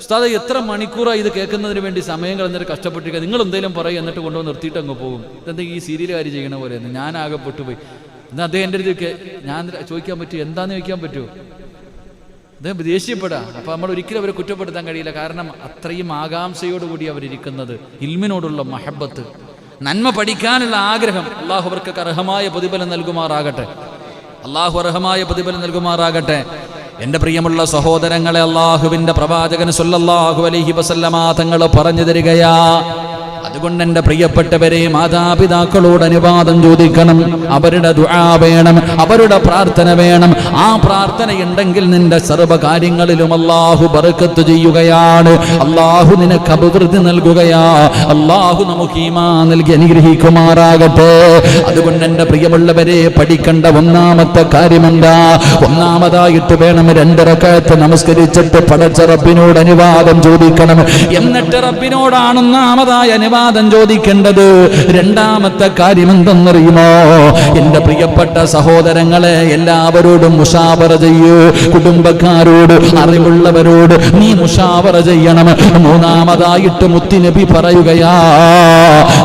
ഉസ്താദ് എത്ര മണിക്കൂറാണ് ഇത് കേൾക്കുന്നതിന് വേണ്ടി സമയം കളഞ്ഞിട്ട് കഷ്ടപ്പെട്ടിരിക്കുക, നിങ്ങൾ എന്തെങ്കിലും പറയും എന്നിട്ട് കൊണ്ടുവന്ന് നിർത്തിയിട്ട് അങ്ങ് പോകും. ഇതെന്താ ഈ സീരിയൽ കാര്യം ചെയ്യണ പോലെ എന്ന് ഞാനാകെ പെട്ടുപോയി. എന്നാൽ അദ്ദേഹം എൻ്റെ അടുത്ത് ഞാൻ ചോദിക്കാൻ പറ്റുമോ, എന്താണെന്ന് ചോദിക്കാൻ പറ്റുമോ? അദ്ദേഹം ദേഷ്യപ്പെടാം. അപ്പോൾ നമ്മൾ ഒരിക്കലും അവരെ കുറ്റപ്പെടുത്താൻ കഴിയില്ല. കാരണം അത്രയും ആകാംക്ഷയോടുകൂടി അവരിയ്ക്കുന്നത്, ഇൽമിനോടുള്ള മഹബത്ത്, നന്മ പഠിക്കാനുള്ള ആഗ്രഹം. അള്ളാഹു അവർക്ക് അർഹമായ പ്രതിഫലം നൽകുമാറാകട്ടെ, അള്ളാഹു അർഹമായ പ്രതിഫലം നൽകുമാറാകട്ടെ. എൻ്റെ പ്രിയമുള്ള സഹോദരങ്ങളെ, അള്ളാഹുവിൻ്റെ പ്രവാചകൻ സല്ലല്ലാഹു അലൈഹി വസല്ലമ തങ്ങൾ പറഞ്ഞു തരികയാ. അതുകൊണ്ട് എൻ്റെ പ്രിയപ്പെട്ടവരെ, മാതാപിതാക്കളോട് അനുവാദം ചോദിക്കണം, അവരുടെ ദുആ വേണം, അവരുടെ പ്രാർത്ഥന വേണം. ആ പ്രാർത്ഥന ഉണ്ടെങ്കിൽ നിന്റെ സർവ്വ കാര്യങ്ങളിലും അല്ലാഹു ബർക്കത്ത് ചെയ്യുകയാണ്, അല്ലാഹു നിനക്ക് അഭിവൃദ്ധി നൽകുകയാ. അല്ലാഹു നമുക്ക് ഈമാൻ നൽകി അനുഗ്രഹിക്കുമാറാകട്ടെ. അതുകൊണ്ട് എൻ്റെ പ്രിയമുള്ളവരെ, പഠിക്കേണ്ട ഒന്നാമത്തെ കാര്യമെന്താ? ഒന്നാമതായിട്ട് വേണം 2 റക്അത്ത് നമസ്കരിച്ചിട്ട് പടച്ച റബ്ബിനോട് അനുവാദം ചോദിക്കണം. എന്നിട്ട് റബ്ബിനോടാണ് ഒന്നാമതായ അനുവാദം ചോദിക്കേണ്ടത്. രണ്ടാമത്തെ കാര്യം എന്തെന്നറിയുമോ? എൻ്റെ പ്രിയപ്പെട്ട സഹോദരങ്ങളെ, എല്ലാവരോടും മുശാവറ ചെയ്യൂ. കുടുംബക്കാരോട്, അറിവുള്ളവരോട് നീ മുശാവറ ചെയ്യണം. മൂന്നാമതായിട്ട് മുത്തുനബി പറയുകയാ,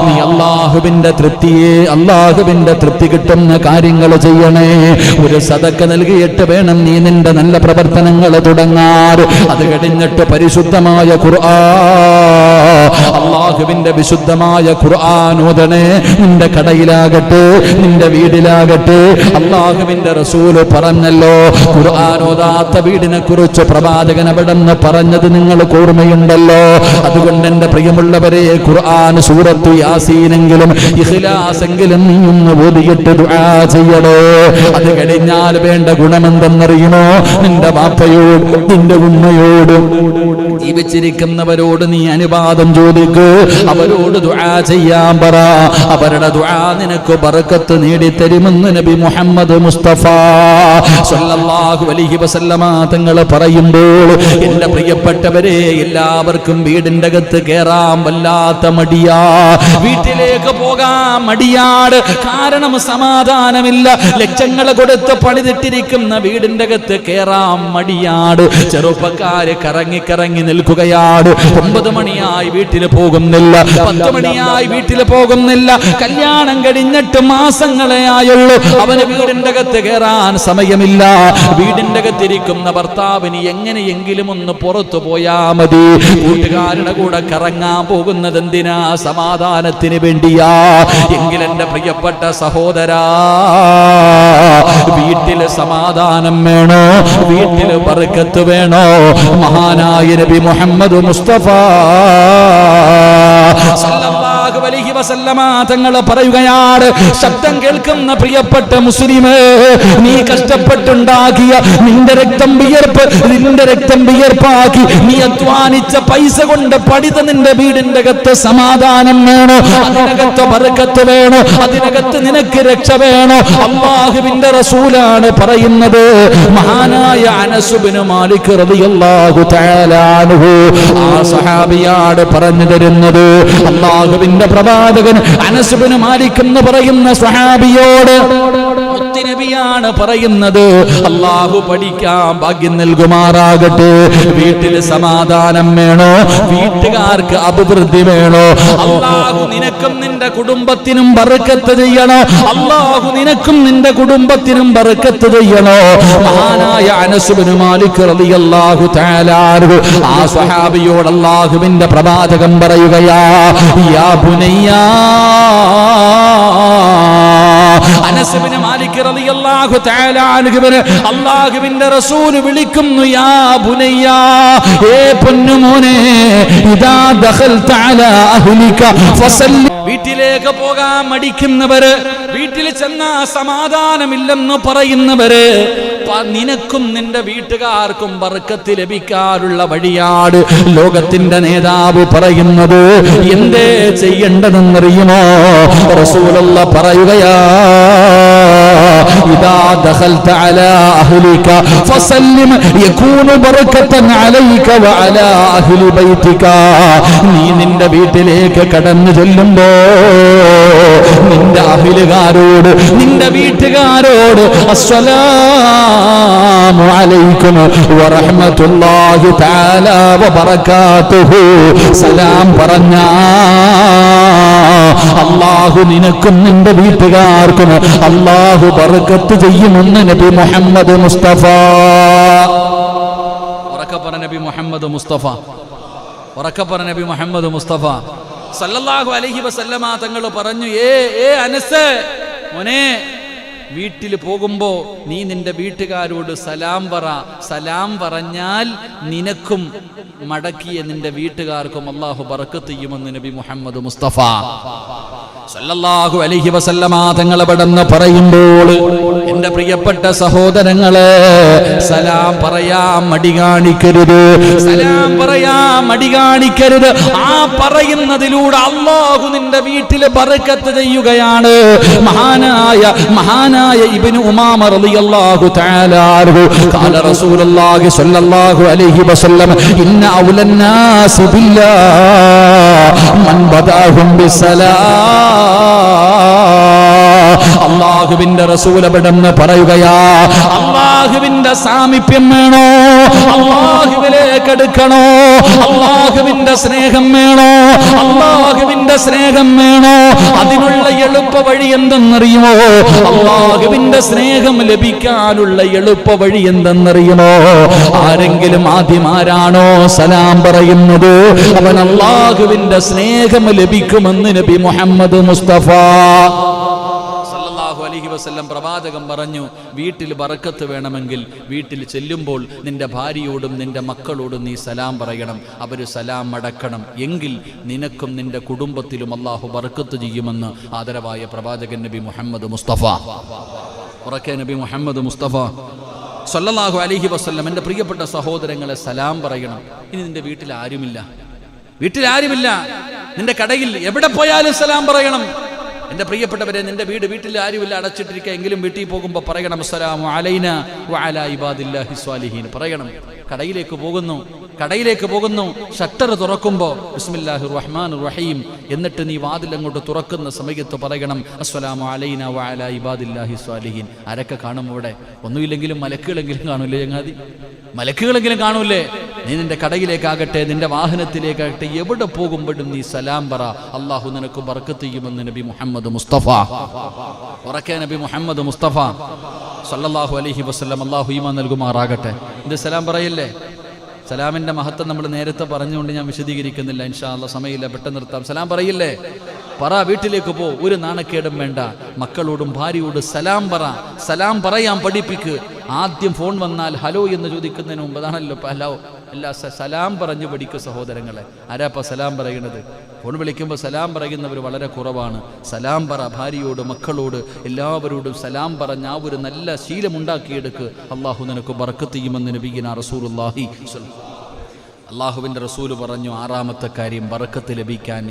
നീ അല്ലാഹുവിൻ്റെ തൃപ്തി കിട്ടുന്ന കാര്യങ്ങൾ ചെയ്യണേ. ഒരു സദക്ക നൽകിയിട്ട് വേണം നീ നിന്റെ നല്ല പ്രവർത്തനങ്ങൾ തുടങ്ങാൻ. അത് കഴിഞ്ഞിട്ട് പരിശുദ്ധമായ അല്ലാഹുവിൻ്റെ വിശുദ്ധമായ ഖുർആൻ ഓതണേ. നിന്റെ കടയിലാകട്ടെ, നിന്റെ വീടിലാകട്ടെ. അല്ലാഹുവിൻ്റെ റസൂൽ പറഞ്ഞല്ലോ, ഖുർആൻ ഓതാത്ത വീടിനെ കുറിച്ച് പ്രവാചകൻ അവിടെന്ന് പറഞ്ഞത് നിങ്ങൾക്ക് ഓർമ്മയുണ്ടല്ലോ. അതുകൊണ്ട് എൻ്റെ പ്രിയമുള്ളവരെ, ഖുർആൻ സൂറത്തു യാസീനെങ്കിലും ഇഖ്ലാസെങ്കിലും നീ ഒന്ന് ഓതിയിട്ട് ദുആ ചെയ്യണേ. അത് കഴിഞ്ഞാൽ വേണ്ട ഗുണമെന്തെന്നറിയുമോ? നിന്റെ ബാപ്പയോട്, നിന്റെ ഉമ്മയോട്, ജീവിച്ചിരിക്കുന്നവരോട് നീ അനുവാദം ചോദിക്കൂ. അവരോട് ദുആ ചെയ്യാൻ പറ. അവരുടെ ദുആ നിനക്ക് ബർക്കത്ത് നേടിത്തരുമെന്ന് നബി മുഹമ്മദ് മുസ്തഫ സല്ലല്ലാഹു അലൈഹി വസല്ലമ തങ്ങൾ പറയുമ്പോൾ, എൻ്റെ പ്രിയപ്പെട്ടവരെ, എല്ലാവർക്കും വീടിൻ്റെ അകത്ത് കയറാൻ വല്ലാത്ത മടിയാ, വീട്ടിലേക്ക് പോകാൻ മടിയാട്. കാരണം സമാധാനമില്ല. ലക്ഷങ്ങൾ കൊടുത്ത് പണിതിട്ടിരിക്കുന്ന വീടിൻ്റെ അകത്ത് കയറാൻ മടിയാട്. ചെറുപ്പക്കാര് കറങ്ങി നിൽക്കുകയാണ്. 9 മണിയായി വീട്ടിൽ പോകുന്നില്ല, 10 മണിയായി വീട്ടിൽ പോകുന്നില്ല. കല്യാണം കഴിഞ്ഞിട്ട് മാസങ്ങളെ ആയുള്ളൂ. അവന് വീടിന്റെ അകത്ത് കയറാൻ സമയമില്ല. വീടിന്റെ അകത്തിരിക്കുന്ന ഭർത്താവിന് എങ്ങനെയെങ്കിലും ഒന്ന് പുറത്തു പോയാ മതി. കൂട്ടുകാരുടെ കൂടെ കറങ്ങാൻ പോകുന്നത് എന്തിനാ? സമാധാനത്തിന് വേണ്ടിയാ. എങ്കിൽ എൻ്റെ പ്രിയപ്പെട്ട സഹോദരാ, വീട്ടില് സമാധാനം വേണോ? വീട്ടില് ബർക്കത്ത് വേണോ? മഹാനായ നബി മുഹമ്മദ് മുസ്തഫ സല്ലല്ലാഹു അലൈഹി വസല്ലമ തങ്ങൾ പറയുകയാണ്, ശബ്ദം കേൾക്കുന്ന പ്രിയപ്പെട്ട മുസ്ലിമേ, നീ കഷ്ടപ്പെട്ടുണ്ടാക്കിയ നിന്റെ രക്തം വിയർപ്പാക്കി നീ അധ്വാനിച്ച പൈസ കൊണ്ട് പണിത നിന്റെ വീടിന്റെ അകത്ത് സമാധാനം വേണോ? അതിനകത്ത് ബർക്കത്ത് വേണോ? അതിനകത്ത് നിനക്ക് രക്ഷ വേണോ? അല്ലാഹുവിന്റെ റസൂലാണ് പറയുന്നത്. മഹാനായ അനസ് ഇബ്നു മാലിക് റളിയല്ലാഹു തആല അൻഹു ആ സഹാബിയാണ് പറഞ്ഞു തരുന്നത്. അല്ലാഹുവിന്റെ പ്രവാചകൻ അനസ് ഇബ്നു മാലിക് എന്ന് പറയുന്ന സ്വഹാബിയോട് നബിയാണ് പറയുന്നത്. അല്ലാഹു പഠിക്കാൻ ഭാഗ്യം നൽകുമാറാകട്ടെ. വീട്ടിൽ സമാധാനം വേണോ? വീട്ടുകാർക്ക് അഭിവൃദ്ധി വേണോ? അല്ലാഹു നിനക്കും നിന്റെ കുടുംബത്തിനും ബർക്കത്ത് ചെയ്യണോ? അല്ലാഹു നിനക്കും നിന്റെ കുടുംബത്തിനും ബർക്കത്ത് ചെയ്യണോ? മഹാനായ അനസ് ഇബ്നു മാലിക് റളിയല്ലാഹു തആല അൻഹു ആ സ്വഹാബിയോട് അല്ലാഹുവിന്റെ പ്രവാചകൻ പറയുകയാ, യാ ബുനയ്യാ, അനസ് ഇബ്നു മാലിക് റളിയല്ലാഹു തആല അൻഹുവിനെ അല്ലാഹുവിന്റെ റസൂൽ വിളിക്കുന്നു, യാ ബുനയ്യാ, ഏ പൊന്നുമോനെ, ഇദാ ദഖൽത അലാ അഹ്ലിക ഫസല്ലി. വീട്ടിലേക്ക് പോകാൻ മടിക്കുന്നവര്, വീട്ടിൽ ചെന്നാ സമാധാനമില്ലെന്ന് പറയുന്നവര്, നിനക്കും നിന്റെ വീട്ടുകാർക്കും ബർക്കത്ത് ലഭിക്കാനുള്ള വഴിയാണ് ലോകത്തിന്റെ നേതാവ് പറയുന്നത്. എന്തേ ചെയ്യേണ്ടതെന്നറിയുമോ? റസൂലുള്ളാഹി പറയുകയാ, ഇദാ ദഖൽത അലാ അഹ്ലിക ഫസല്ലിം യകൂനു ബർക്കതൻ അലൈക വഅലാ അഹ്ലി ബൈതിക. നീ നിന്റെ വീട്ടിലേക്ക് കടന്നു ചെല്ലുമ്പോ നിന്റെ അഹ്ലുകാരോട്, നിന്റെ വീട്ടുകാരോട് അസ്സലാമു അലൈക്കും വറഹ്മത്തുള്ളാഹി തആല വബറകാതുഹു സലാം പറഞ്ഞാ അല്ലാഹു നിനക്കും നിന്റെ വീട്ടുകാർക്കും അല്ലാഹു ബർക്കത്ത് ചെയ്യുമെന്ന് നബി മുഹമ്മദ് മുസ്തഫ. ഉറക്കെ പറഞ്ഞ നബി മുഹമ്മദ് മുസ്തഫ, ഉറക്കെ പറഞ്ഞ നബി മുഹമ്മദ് മുസ്തഫ സല്ലല്ലാഹു അലൈഹി വസല്ലമ തങ്ങൾ പറഞ്ഞു, ഏ അനസ് മോനെ, വീട്ടിൽ പോകുമ്പോ നീ നിന്റെ വീട്ടുകാരോട് സലാം പറ. സലാം പറഞ്ഞാൽ നിനക്കും മടക്കിയ നിന്റെ വീട്ടുകാർക്കും അല്ലാഹു ബർക്കത്ത് ചെയ്യുമെന്ന് നബി മുഹമ്മദ് മുസ്തഫ സല്ലല്ലാഹു അലൈഹി വസല്ലമ തങ്ങൾ അവിടെന്ന് പറയുമ്പോൾ, എന്റെ പ്രിയപ്പെട്ട സഹോദരങ്ങളെ, സലാം പറയാൻ മടി കാണിക്കരുത്, സലാം പറയാൻ മടി കാണിക്കരുത്. ആ പറയുന്നതിലൂടെ അല്ലാഹു നിന്റെ വീട്ടിൽ ബർക്കത്ത് ചെയ്യുകയാണ്. മഹാനായ ഇബ്നു ഉമാമ റളിയല്ലാഹു തആല അൻഹു ഖാല റസൂലുള്ളാഹി സ്വല്ലല്ലാഹു അലൈഹി വസല്ലം, ഇന്ന ഔലൻ നാസി ബില്ലാഹ് മൻ ബദഅഹും ബിസ്സലാം. അല്ലാഹുവിന്റെ റസൂൽ അവിടെന്ന് പറയുകയാ, അല്ലാഹുവിന്റെ സാമീപ്യം വേണോ? അല്ലാഹുവിലേക്ക് അടുക്കണോ? അല്ലാഹുവിന്റെ സ്നേഹം വേണോ? അല്ലാഹുവിന്റെ സ്നേഹം വേണോ? അതിനുള്ള എളുപ്പ വഴി എന്തെന്നറിയുമോ? അല്ലാഹുവിന്റെ സ്നേഹം ലഭിക്കാനുള്ള എളുപ്പ വഴി എന്തെന്നറിയുമോ? ആരെങ്കിലും ആദ്യമാരാണോ സലാം പറയുന്നത്, അവൻ അല്ലാഹുവിന്റെ സ്നേഹം ലഭിക്കുമെന്ന് നബി മുഹമ്മദ് മുസ്തഫ സല്ലല്ലാഹു അലൈഹി വസല്ലം പ്രവാചകൻ പറഞ്ഞു, വീട്ടിൽ ബർക്കത്ത് വേണമെങ്കിൽ വീട്ടിൽ ചെല്ലുമ്പോൾ നിന്റെ ഭാര്യയോടും നിന്റെ മക്കളോടും നീ സലാം പറയണം, അവർ സലാം മടക്കണം. എങ്കിൽ നിനക്കും നിന്റെ കുടുംബത്തിലും അല്ലാഹു ബർക്കത്ത് ചെയ്യുമെന്ന് ആദരവായ പ്രവാചകൻ നബി മുഹമ്മദ് മുസ്തഫ ഉറക്കെ നബി മുഹമ്മദ് മുസ്തഫ സല്ലല്ലാഹു അലൈഹി വസല്ലം. എൻ്റെ പ്രിയപ്പെട്ട സഹോദരങ്ങളെ, സലാം പറയണം. ഇനി നിന്റെ വീട്ടിൽ ആരുമില്ല, നിന്റെ കടയിൽ എവിടെ പോയാലും സലാം പറയണം. എൻ്റെ പ്രിയപ്പെട്ടവരെ, നിന്റെ വീട്ടിൽ ആരുമില്ല, അടച്ചിട്ടിരിക്കുക, എങ്കിലും വീട്ടിൽ പോകുമ്പോൾ പറയണം, അസ്സലാമു അലൈനാ വഅലാ ഇബാദില്ലാഹി സ്വാലിഹീൻ പറയണം. കടയിലേക്ക് പോകുന്നു, ഷട്ടർ തുറക്കുമ്പോൾ ബിസ്മില്ലാഹിർ റഹ്മാനിർ റഹീം എന്നിട്ട് നീ വാതിൽ അങ്ങോട്ട് തുറക്കുന്ന സമയത്ത് പറയണം, അസ്സലാമു അലൈനാ വഅലാ ഇബാദില്ലാഹി സ്വാലിഹീൻ. ആരൊക്കെ കാണും അവിടെ? ഒന്നുമില്ലെങ്കിലും മലക്കുകളെങ്കിലും കാണൂലേ ചങ്ങാതി? മലക്കുകളെങ്കിലും കാണൂലേ? നീ നിന്റെ കടയിലേക്കാകട്ടെ, നിന്റെ വാഹനത്തിലേക്കാകട്ടെ, എവിടെ പോകുമ്പോഴും നീ സലാം പറ. അല്ലാഹു നിനക്ക് ബർക്കത്ത് ചെയ്യുമെന്ന് നബി മുഹമ്മദ് മുസ്തഫ ഉറക്കെ നബി മുഹമ്മദ് മുസ്തഫ സല്ലല്ലാഹു അലൈഹി വസല്ലം. അല്ലാഹു ഈമാൻ നൽകുമാറാകട്ടെ. ഇത് സലാം പറയല്ലേ? സലാമിന്റെ മഹത്വം നമ്മൾ നേരത്തെ പറഞ്ഞുകൊണ്ട് ഞാൻ വിശദീകരിക്കുന്നില്ല, ഇൻഷാ അല്ലാഹ് സമയമില്ല, പെട്ടെന്ന് നിർത്താം. സലാം പറയില്ലേ? പറ. വീട്ടിലേക്ക് പോ, ഒരു നാണക്കേടും വേണ്ട. മക്കളോടും ഭാര്യയോടും സലാം പറ. സലാം പറയാൻ പഠിപ്പിക്ക്. ആദ്യം ഫോൺ വന്നാൽ ഹലോ എന്ന് ചോദിക്കുന്നതിന് മുമ്പ്, അതാണല്ലോ ഹലോ അല്ല, സലാം പറഞ്ഞു പഠിക്കുക സഹോദരങ്ങളെ. ആരാപ്പ സലാം പറയുന്നത്? ഫോൺ വിളിക്കുമ്പോൾ സലാം പറയുന്നവർ വളരെ കുറവാണ്. സലാം പറ. ഭാര്യയോട്, മക്കളോട്, എല്ലാവരോടും സലാം പറഞ്ഞ് ആ ഒരു നല്ല ശീലമുണ്ടാക്കിയെടുക്ക്. അള്ളാഹു നിനക്ക് ബർക്കത്ത് ചെയ്യുമെന്ന് നബിയിനാ റസൂലുള്ളാഹി. അള്ളാഹുവിൻ്റെ റസൂല് പറഞ്ഞു, ആറാമത്തെ കാര്യം ബർക്കത്ത് ലഭിക്കാൻ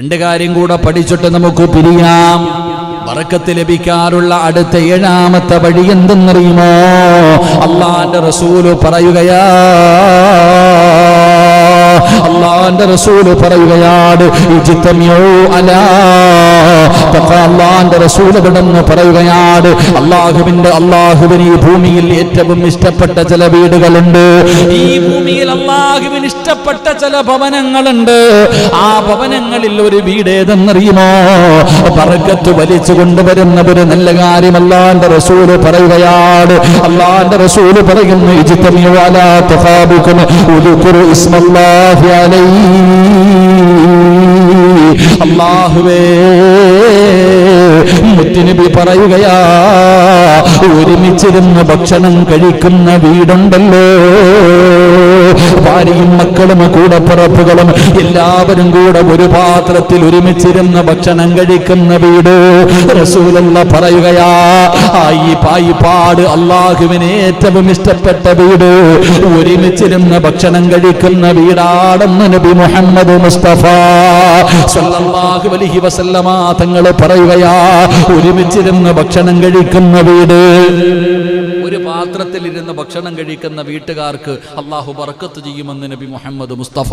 2 കാര്യം കൂടെ പഠിച്ചിട്ട് നമുക്ക് പിരിയാം. ബർക്കത്ത് ലഭിക്കാനുള്ള അടുത്ത 7ാമത്തെ വഴി എന്തെന്നറിയുമോ? അള്ളാന്റെ റസൂല് പറയുകയാ, അല്ലാഹുവിന്റെ റസൂൽ പറയുകയാണ് ഇജ്തമിഉ അലാ തഖ്വ. അല്ലാഹുവിന്റെ റസൂൽ കടന്ന് പറയുകയാണ് അല്ലാഹുവിന് ഈ ഭൂമിയിൽ ഏറ്റവും ഇഷ്ടപ്പെട്ട ചില വീടുകളുണ്ട്. ഈ ഭൂമിയിൽ അല്ലാഹുവിന് ഇഷ്ടപ്പെട്ട ചില ഭവനങ്ങളുണ്ട്. ആ ഭവനങ്ങളിൽ ഒരു വീട് ഏതെന്നറിയുമോ? ബർക്കത്ത് വലിച്ചു കൊണ്ടുവരുന്ന ഒരു നല്ല കാര്യം അല്ലാഹുവിന്റെ റസൂൽ പറയുകയാണ്. അല്ലാഹുവിന്റെ റസൂൽ പറയുന്നു ഇജ്തമിഉ അലാ തഖാബുകും ഉദ്കുറു ഇസ്മല്ലാഹി അലൈഹി. അല്ലാഹുവേ മുത്തുനബി പറയുകയാ ഒരുമിച്ചിരുന്ന് ഭക്ഷണം കഴിക്കുന്ന വീടുണ്ടല്ലോ, ഭാര്യയും മക്കളും കൂടപ്പിറപ്പുകളും എല്ലാവരും കൂടെ ഒരു പാത്രത്തിൽ ഒരുമിച്ചിരുന്ന് ഭക്ഷണം കഴിക്കുന്ന വീട്. റസൂലുള്ള പറയുകയാ ഈ പായിപ്പാട് അല്ലാഹുവിന് ഏറ്റവും ഇഷ്ടപ്പെട്ട വീട് ഒരുമിച്ചിരുന്ന് ഭക്ഷണം കഴിക്കുന്ന വീടാണെന്ന് നബി മുഹമ്മദ് മുസ്തഫ സല്ലല്ലാഹു അലൈഹി വസല്ലമ തങ്ങൾ പറയുകയാ ഒരുമിച്ചിരുന്ന് ഭക്ഷണം കഴിക്കുന്ന വീട്. ഒരു പാത്രത്തിൽ ഇരുന്ന് ഭക്ഷണം കഴിക്കുന്ന വീട്ടുകാർക്ക് അള്ളാഹു ബർക്കത്ത് ചെയ്യുമെന്ന് നബി മുഹമ്മദ് മുസ്തഫ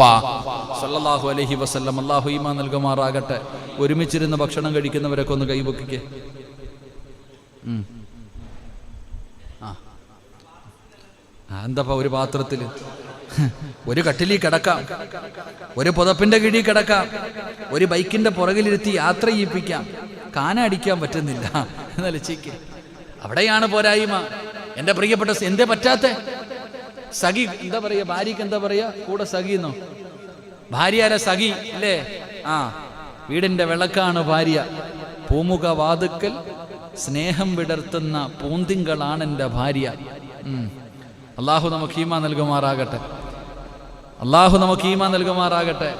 സല്ലല്ലാഹു അലൈഹി വസല്ലം. അള്ളാഹു ഈമാൻ നൽകുമാറാകട്ടെ. ഒരുമിച്ചിരുന്ന് ഭക്ഷണം കഴിക്കുന്നവരൊക്കെ ഒന്ന് കൈപൊക്കിക്കേ. എന്താ ഒരു പാത്രത്തിൽ ഒരു കട്ടിലിൽ കിടക്കാം, ഒരു പുതപ്പിന്റെ കീഴിൽ കിടക്കാം, ഒരു ബൈക്കിന്റെ പുറകിലിരുത്തി യാത്ര ചെയ്യിപ്പിക്കാം. കാന അടിക്കാൻ പറ്റുന്നില്ല എന്നലച്ചിക്ക്. അവിടെയാണ് പോരായ്മ. എന്റെ പ്രിയപ്പെട്ട എന്തേ പറ്റാത്ത സഖി എന്താ പറയാ? ഭാര്യക്ക് എന്താ പറയാ? കൂടെ സഖിന്നോ? ഭാര്യ സഖി അല്ലേ? വീടിന്റെ വിളക്കാണ് ഭാര്യ. പൂമുഖ വാതുക്കൽ സ്നേഹം വിടർത്തുന്ന പൂന്തിങ്കളാണ് എൻ്റെ ഭാര്യ. അള്ളാഹു നമുക്ക് ഈമാൻ നൽകുമാറാകട്ടെ. അള്ളാഹു നമുക്ക് ഈമാൻ നൽകുമാറാകട്ടെ.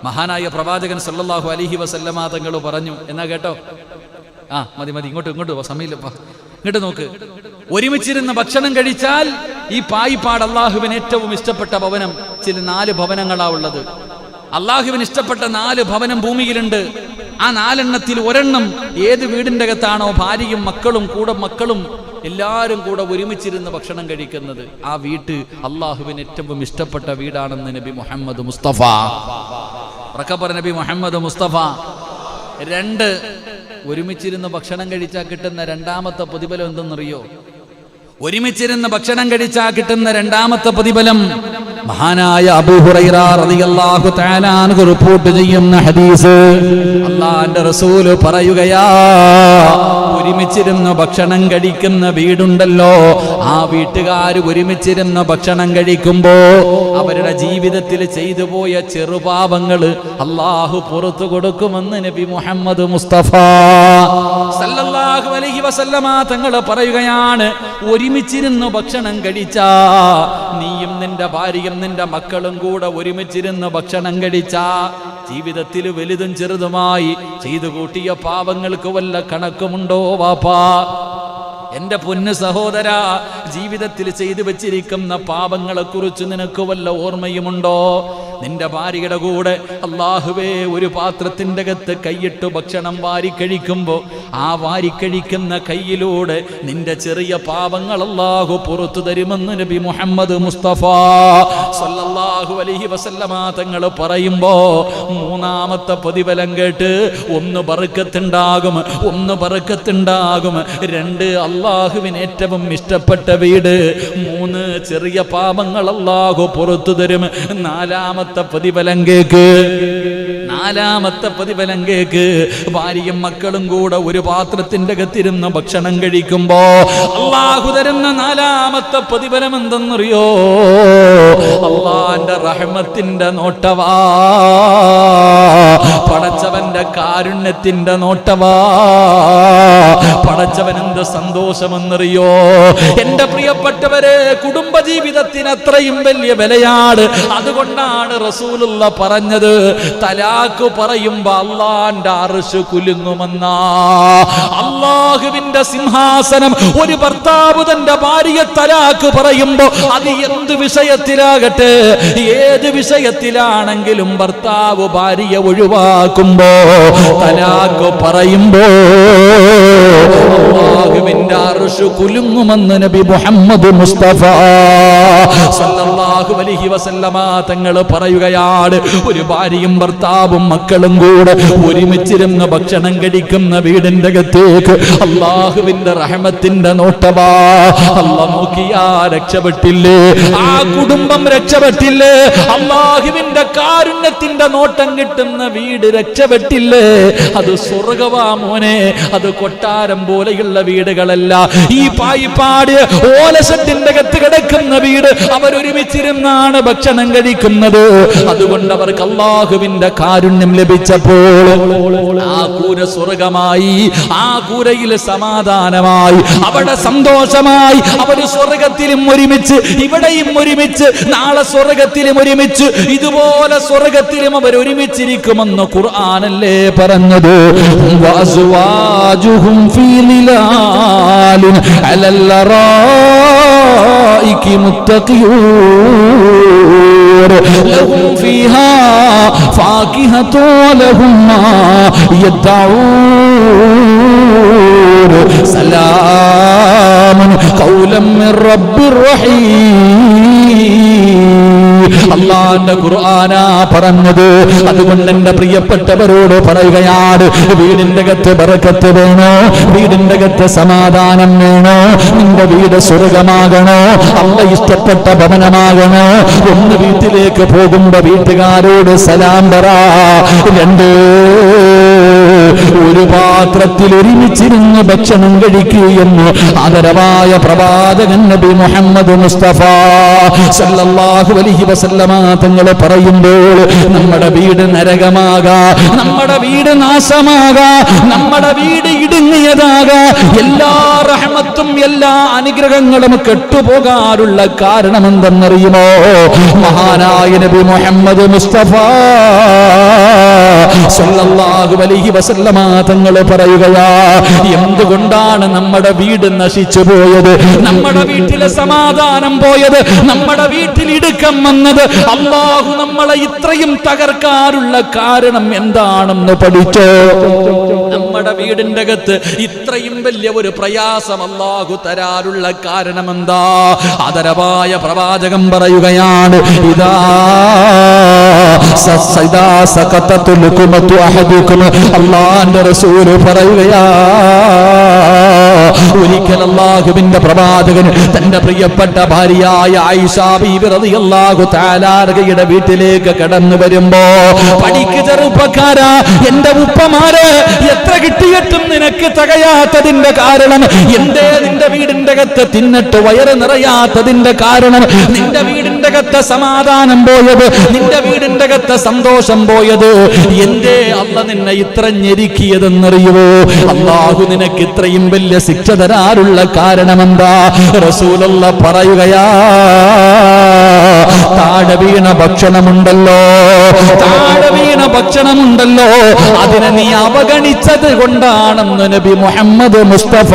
മഹാനായ പ്രവാചകൻ സല്ലല്ലാഹു അലൈഹി വസല്ലമ തങ്ങൾ പറഞ്ഞു. എന്നാ കേട്ടോ? മതി ഇങ്ങോട്ട് സമയമില്ലപ്പാ. ഇങ്ങോട്ട് നോക്ക്. ഒരുമിച്ചിരുന്ന് ഭക്ഷണം കഴിച്ചാൽ ഈ പായിപ്പാട് അള്ളാഹുവിന് ഏറ്റവും ഇഷ്ടപ്പെട്ട ഭവനം. 4 ഭവനങ്ങളാ ഉള്ളത്. അള്ളാഹുവിന് ഇഷ്ടപ്പെട്ട 4 ഭവനം ഭൂമിയിലുണ്ട്. ആ 4 ഒരെണ്ണം ഏത് വീടിന്റെ അകത്താണോ ഭാര്യയും മക്കളും എല്ലാവരും കൂടെ ഒരുമിച്ചിരുന്ന് ഭക്ഷണം കഴിക്കുന്നത്, ആ വീട്ട് അള്ളാഹുവിന് ഏറ്റവും ഇഷ്ടപ്പെട്ട വീടാണെന്ന് നബി മുഹമ്മദ് മുസ്തഫ നബി മുഹമ്മദ് മുസ്തഫ. 2 ഒരുമിച്ചിരുന്ന് ഭക്ഷണം കഴിച്ചാൽ കിട്ടുന്ന രണ്ടാമത്തെ പ്രതിഫലം എന്തെന്നറിയോ? ഒരുമിച്ചിരുന്ന് ഭക്ഷണം കഴിച്ചാൽ കിട്ടുന്ന രണ്ടാമത്തെ പ്രതിഫലം മഹാനായ അബൂ ഹുറൈറ റളിയല്ലാഹു തആല അൻഹു റിപ്പോർട്ട് ചെയ്യുന്ന ഹദീസ്. അല്ലാഹുവിന്റെ റസൂൽ പറയുകയാ ഒരുമിച്ചിരുന്ന് ഭക്ഷണം കഴിക്കുന്ന വീടുണ്ടല്ലോ, ആ വീട്ടുകാർ ഒരുമിച്ചിരുന്ന് ഭക്ഷണം കഴിക്കുമ്പോ അവരുടെ ജീവിതത്തിൽ ചെയ്തു പോയ ചെറുപാപങ്ങൾ അല്ലാഹു പുറത്തു കൊടുക്കുമെന്ന് നബി മുഹമ്മദ് മുസ്തഫ സല്ലല്ലാഹു അലൈഹി വസല്ലമ തങ്ങൾ പറയുകയാണ്. ഒരുമിച്ചിരുന്ന് ഭക്ഷണം കഴിച്ചാ നീയും നിന്റെ ഭാര്യയും നിന്റെ മക്കളും കൂടെ ഒരുമിച്ചിരുന്ന് ഭക്ഷണം കഴിച്ചാ ജീവിതത്തിൽ വലുതും ചെറുതുമായി ചെയ്തു കൂട്ടിയ പാപങ്ങൾക്ക് വല്ല കണക്കുമുണ്ടോ വാപ്പാ? എന്റെ പൊന്ന് സഹോദര, ജീവിതത്തിൽ ചെയ്തു വെച്ചിരിക്കുന്ന പാപങ്ങളെ കുറിച്ച് നിനക്ക് വല്ല ഓർമ്മയുമുണ്ടോ? നിന്റെ ഭാര്യയുടെ കൂടെ അല്ലാഹുവേ ഒരു പാത്രത്തിന്റെ അകത്ത് കൈയിട്ട് ഭക്ഷണം വാരിക്കഴിക്കുമ്പോ ആ വാരിക്കഴിക്കുന്ന കൈയിലൂടെ നിന്റെ ചെറിയ പാപങ്ങൾ അല്ലാഹു പുറത്തു തരുമെന്ന് നബി മുഹമ്മദ് മുസ്തഫ സല്ലല്ലാഹു അലൈഹി വസല്ലമ തങ്ങൾ പറയുമ്പോ 3ാമത്തെ പ്രതിഫലം കേട്ട് 1 ബർക്കത്തുണ്ടാകും, 2 അല്ലാഹുവിന് ഏറ്റവും ഇഷ്ടപ്പെട്ട വീട്, 3 ചെറിയ പാപങ്ങൾ അല്ലാഹു പുറത്തു തരും. 4ാമത്തെ പ്രതിഫലം കേക്ക് ഭാര്യയും മക്കളും കൂടെ ഒരു പാത്രത്തിന്റെ അകത്തിരുന്ന് ഭക്ഷണം കഴിക്കുമ്പോ അല്ലാഹു തരുന്ന 4ാമത്തെ പ്രതിഫലം എന്തെന്നറിയോ? അല്ലാഹുവിന്റെ റഹ്മത്തിന്റെ നോട്ടവാ, പടച്ചവന്റെ കാരുണ്യത്തിന്റെ നോട്ടവാ. പടച്ചവൻ എന്ത് സന്തോഷമെന്നറിയോ? എന്റെ പ്രിയപ്പെട്ടവരെ, കുടുംബജീവിതത്തിന് അത്രയും വലിയ വിലയാണ്. അതുകൊണ്ടാണ് റസൂലുള്ള പറഞ്ഞത് തലാഖ് പറയുമ്പോ അല്ലാഹുവിന്റെ അർശ് കുലുങ്ങുമെന്നാ. അല്ലാഹുവിന്റെ സിംഹാസനം ഒരു ഭർത്താവ് തന്റെ ഭാര്യയെ തലാഖ് പറയുമ്പോ അത് എന്ത് വിഷയത്തിലാകട്ടെ, ഏത് വിഷയത്തിലാണെങ്കിലും ഭർത്താവ് ഭാര്യയെ ഒഴിവാക്കുമ്പോ തലാഖ് പറയുമ്പോ അല്ലാഹുവിന്റെ അർശ് കുലുങ്ങുമെന്ന് നബി മുഹമ്മദ് മുഹമ്മദ് മുസ്തഫ സല്ലല്ലാഹു അലൈഹി വസല്ലമ തങ്ങൾ പറയുകയാണ്, ഒരു ഭാര്യയും ഭർത്താവും മക്കളും കൂടെ ഒരുമിച്ചിരുന്ന് ഭക്ഷണം കഴിക്കുന്ന വീടിന്റെ അകത്തേക്ക് അല്ലാഹുവിന്റെ റഹ്മത്തിന്റെ നോട്ടവാ. അല്ലാഹ് നോക്കിയാ രക്ഷപ്പെട്ടില്ലേ? ആ കുടുംബം രക്ഷപ്പെട്ടില്ലേ? അല്ലാഹുവിന്റെ കാരുണ്യത്തിന്റെ നോട്ടം കിട്ടുന്ന വീട് രക്ഷപ്പെട്ടില്ലേ? അത് സ്വർഗ്ഗവാ മോനെ, അത് കൊട്ടാരം പോലെയുള്ള വീടുകളല്ല. ഈ പായിപ്പാട് ഓലസത്തിന്റെ അകത്ത് കിടക്കുന്ന വീട് അവരൊരുമിച്ചിരുന്നാണ് ഭക്ഷണം കഴിക്കുന്നത്. അതുകൊണ്ട് അവർക്ക് അല്ലാഹുവിന്റെ കാരുണ്യം ലഭിച്ചപ്പോൾ ആ കൂര സ്വർഗമായി, ആ കൂരയിൽ സമാധാനമായി, അവിടെ സന്തോഷമായി. അവര് സ്വർഗത്തിലും ഒരുമിച്ച്, ഇവിടെയും ഒരുമിച്ച്, നാളെ സ്വർഗത്തിലും ഒരുമിച്ച്, ഇതുപോലെ സ്വർഗത്തിലും അവർ ഒരുമിച്ചിരിക്കുമെന്ന് ഖുർആനല്ലേ പറഞ്ഞത്. വഅസ്വാജുഹും ഫീ ളിലാലിൻ അലൽ ലറായികി മുത്തഖിയൂൻ ലഹും ഫീഹാ ഫാകിഹതു വലഹും മാ യദ്ദഊൻ സലാമുൻ ഖൗലൻ മിർ റബ്ബിർ റഹീം. അല്ലാഹുവിന്റെ ഖുർആനാ പറഞ്ഞത്. അതുകൊണ്ട് എന്റെ പ്രിയപ്പെട്ടവരോട് പറയുകയാണ്, വീടിന്റെ അകത്ത് ബറക്കത്ത് വേണോ? വീടിന്റെ അകത്ത് സമാധാനം വേണോ? നിന്റെ വീട് സ്വർഗമാകണോ? അല്ലാഹ് ഇഷ്ടപ്പെട്ട ഭവനമാകണോ? ഒന്ന് വീട്ടിലേക്ക് പോകുമ്പോ വീട്ടുകാരോട് സലാം പറ. രണ്ട്, ഒരു പാത്രത്തിൽ ഒരുമിച്ചിരുന്ന് ഭക്ഷണം കഴിക്കുകയെന്ന് ആദരവായ പ്രവാചകൻ നബി മുഹമ്മദ് മുസ്തഫ സല്ലല്ലാഹു അലൈഹി വസല്ലമ തങ്ങൾ പറയുമ്പോൾ നമ്മുടെ വീട് നരകമാകാ, നമ്മുടെ വീട് നാശമാകാ, നമ്മുടെ വീട് ഇടുങ്ങിയതാകാ, എല്ലാ റഹ്മത്തും എല്ലാ അനുഗ്രഹങ്ങളും കെട്ടുപോകാനുള്ള കാരണം എന്തെന്നറിയുമോ? മഹാനായ നബി മുഹമ്മദ് മുസ്തഫ സല്ലല്ലാഹു അലൈഹി വസല്ലമ തങ്ങൾ പറയുകയാ, എന്തുകൊണ്ടാണ് നമ്മുടെ വീട് നശിച്ചു പോയത്, നമ്മുടെ വീട്ടിലെ സമാധാനം പോയത്, നമ്മുടെ വീട്ടിൽ ഇടുക്കം വന്നത്? അല്ലാഹു നമ്മളെ ഇത്രയും തകർക്കാനുള്ള കാരണം എന്താണെന്ന് പഠിച്ചോ? നമ്മുടെ വീടിന്റെ അകത്ത് ഇത്രയും വലിയ ഒരു പ്രയാസം അല്ലാഹു തരാനുള്ള കാരണം എന്താ? ആദരവായ പ്രവാചകൻ പറയുകയാണ്, ഇദാ സഖതത്തുൽ ലുഖ്മതു അഹദികും. അല്ലാഹുവിന്റെ റസൂൽ പറയുകയാ, ഒരിക്കൽ അല്ലാഹുവിന്റെ പ്രവാചകൻ തന്റെ പ്രിയപ്പെട്ട ഭാര്യയായ ആയിഷ ബീബി റളിയല്ലാഹു തആല അൻഹയുടെ വീട്ടിലേക്ക് കടന്നു വരുമ്പോ, പഠിക്ക് ചെറുപ്പക്കാരാ, എന്റെ ഉപ്പമാരെ എത്ര കിട്ടിയിട്ടും നിനക്ക് തികയാത്തതിന്റെ കാരണം എന്തേ? നിന്റെ വീടിന്റെ അകത്ത് തിന്നിട്ട് വയറ് നിറയാത്തതിന്റെ കാരണം, നിന്റെ വീടിന്റെ അകത്ത് സമാധാനം പോയത്, നിന്റെ വീടിന്റെ അകത്ത് സന്തോഷം പോയത് എന്തേ? അല്ലാഹ് നിന്നെ ഇത്ര ഞെരുക്കിയതെന്നറിയുവോ? അല്ലാഹു നിനക്ക് ഇത്രയും വലിയ ശിക്ഷ തരാനുള്ള കാരണമെന്താ? റസൂലുള്ളാഹ് പറയുകയാ, താഴെ വീണ ഭക്ഷണമുണ്ടല്ലോ, താഴെ വീണ ഭക്ഷണമുണ്ടല്ലോ, അതിനെ നീ അവഗണിച്ചത് കൊണ്ടാണെന്ന് നബി മുഹമ്മദ് മുസ്തഫ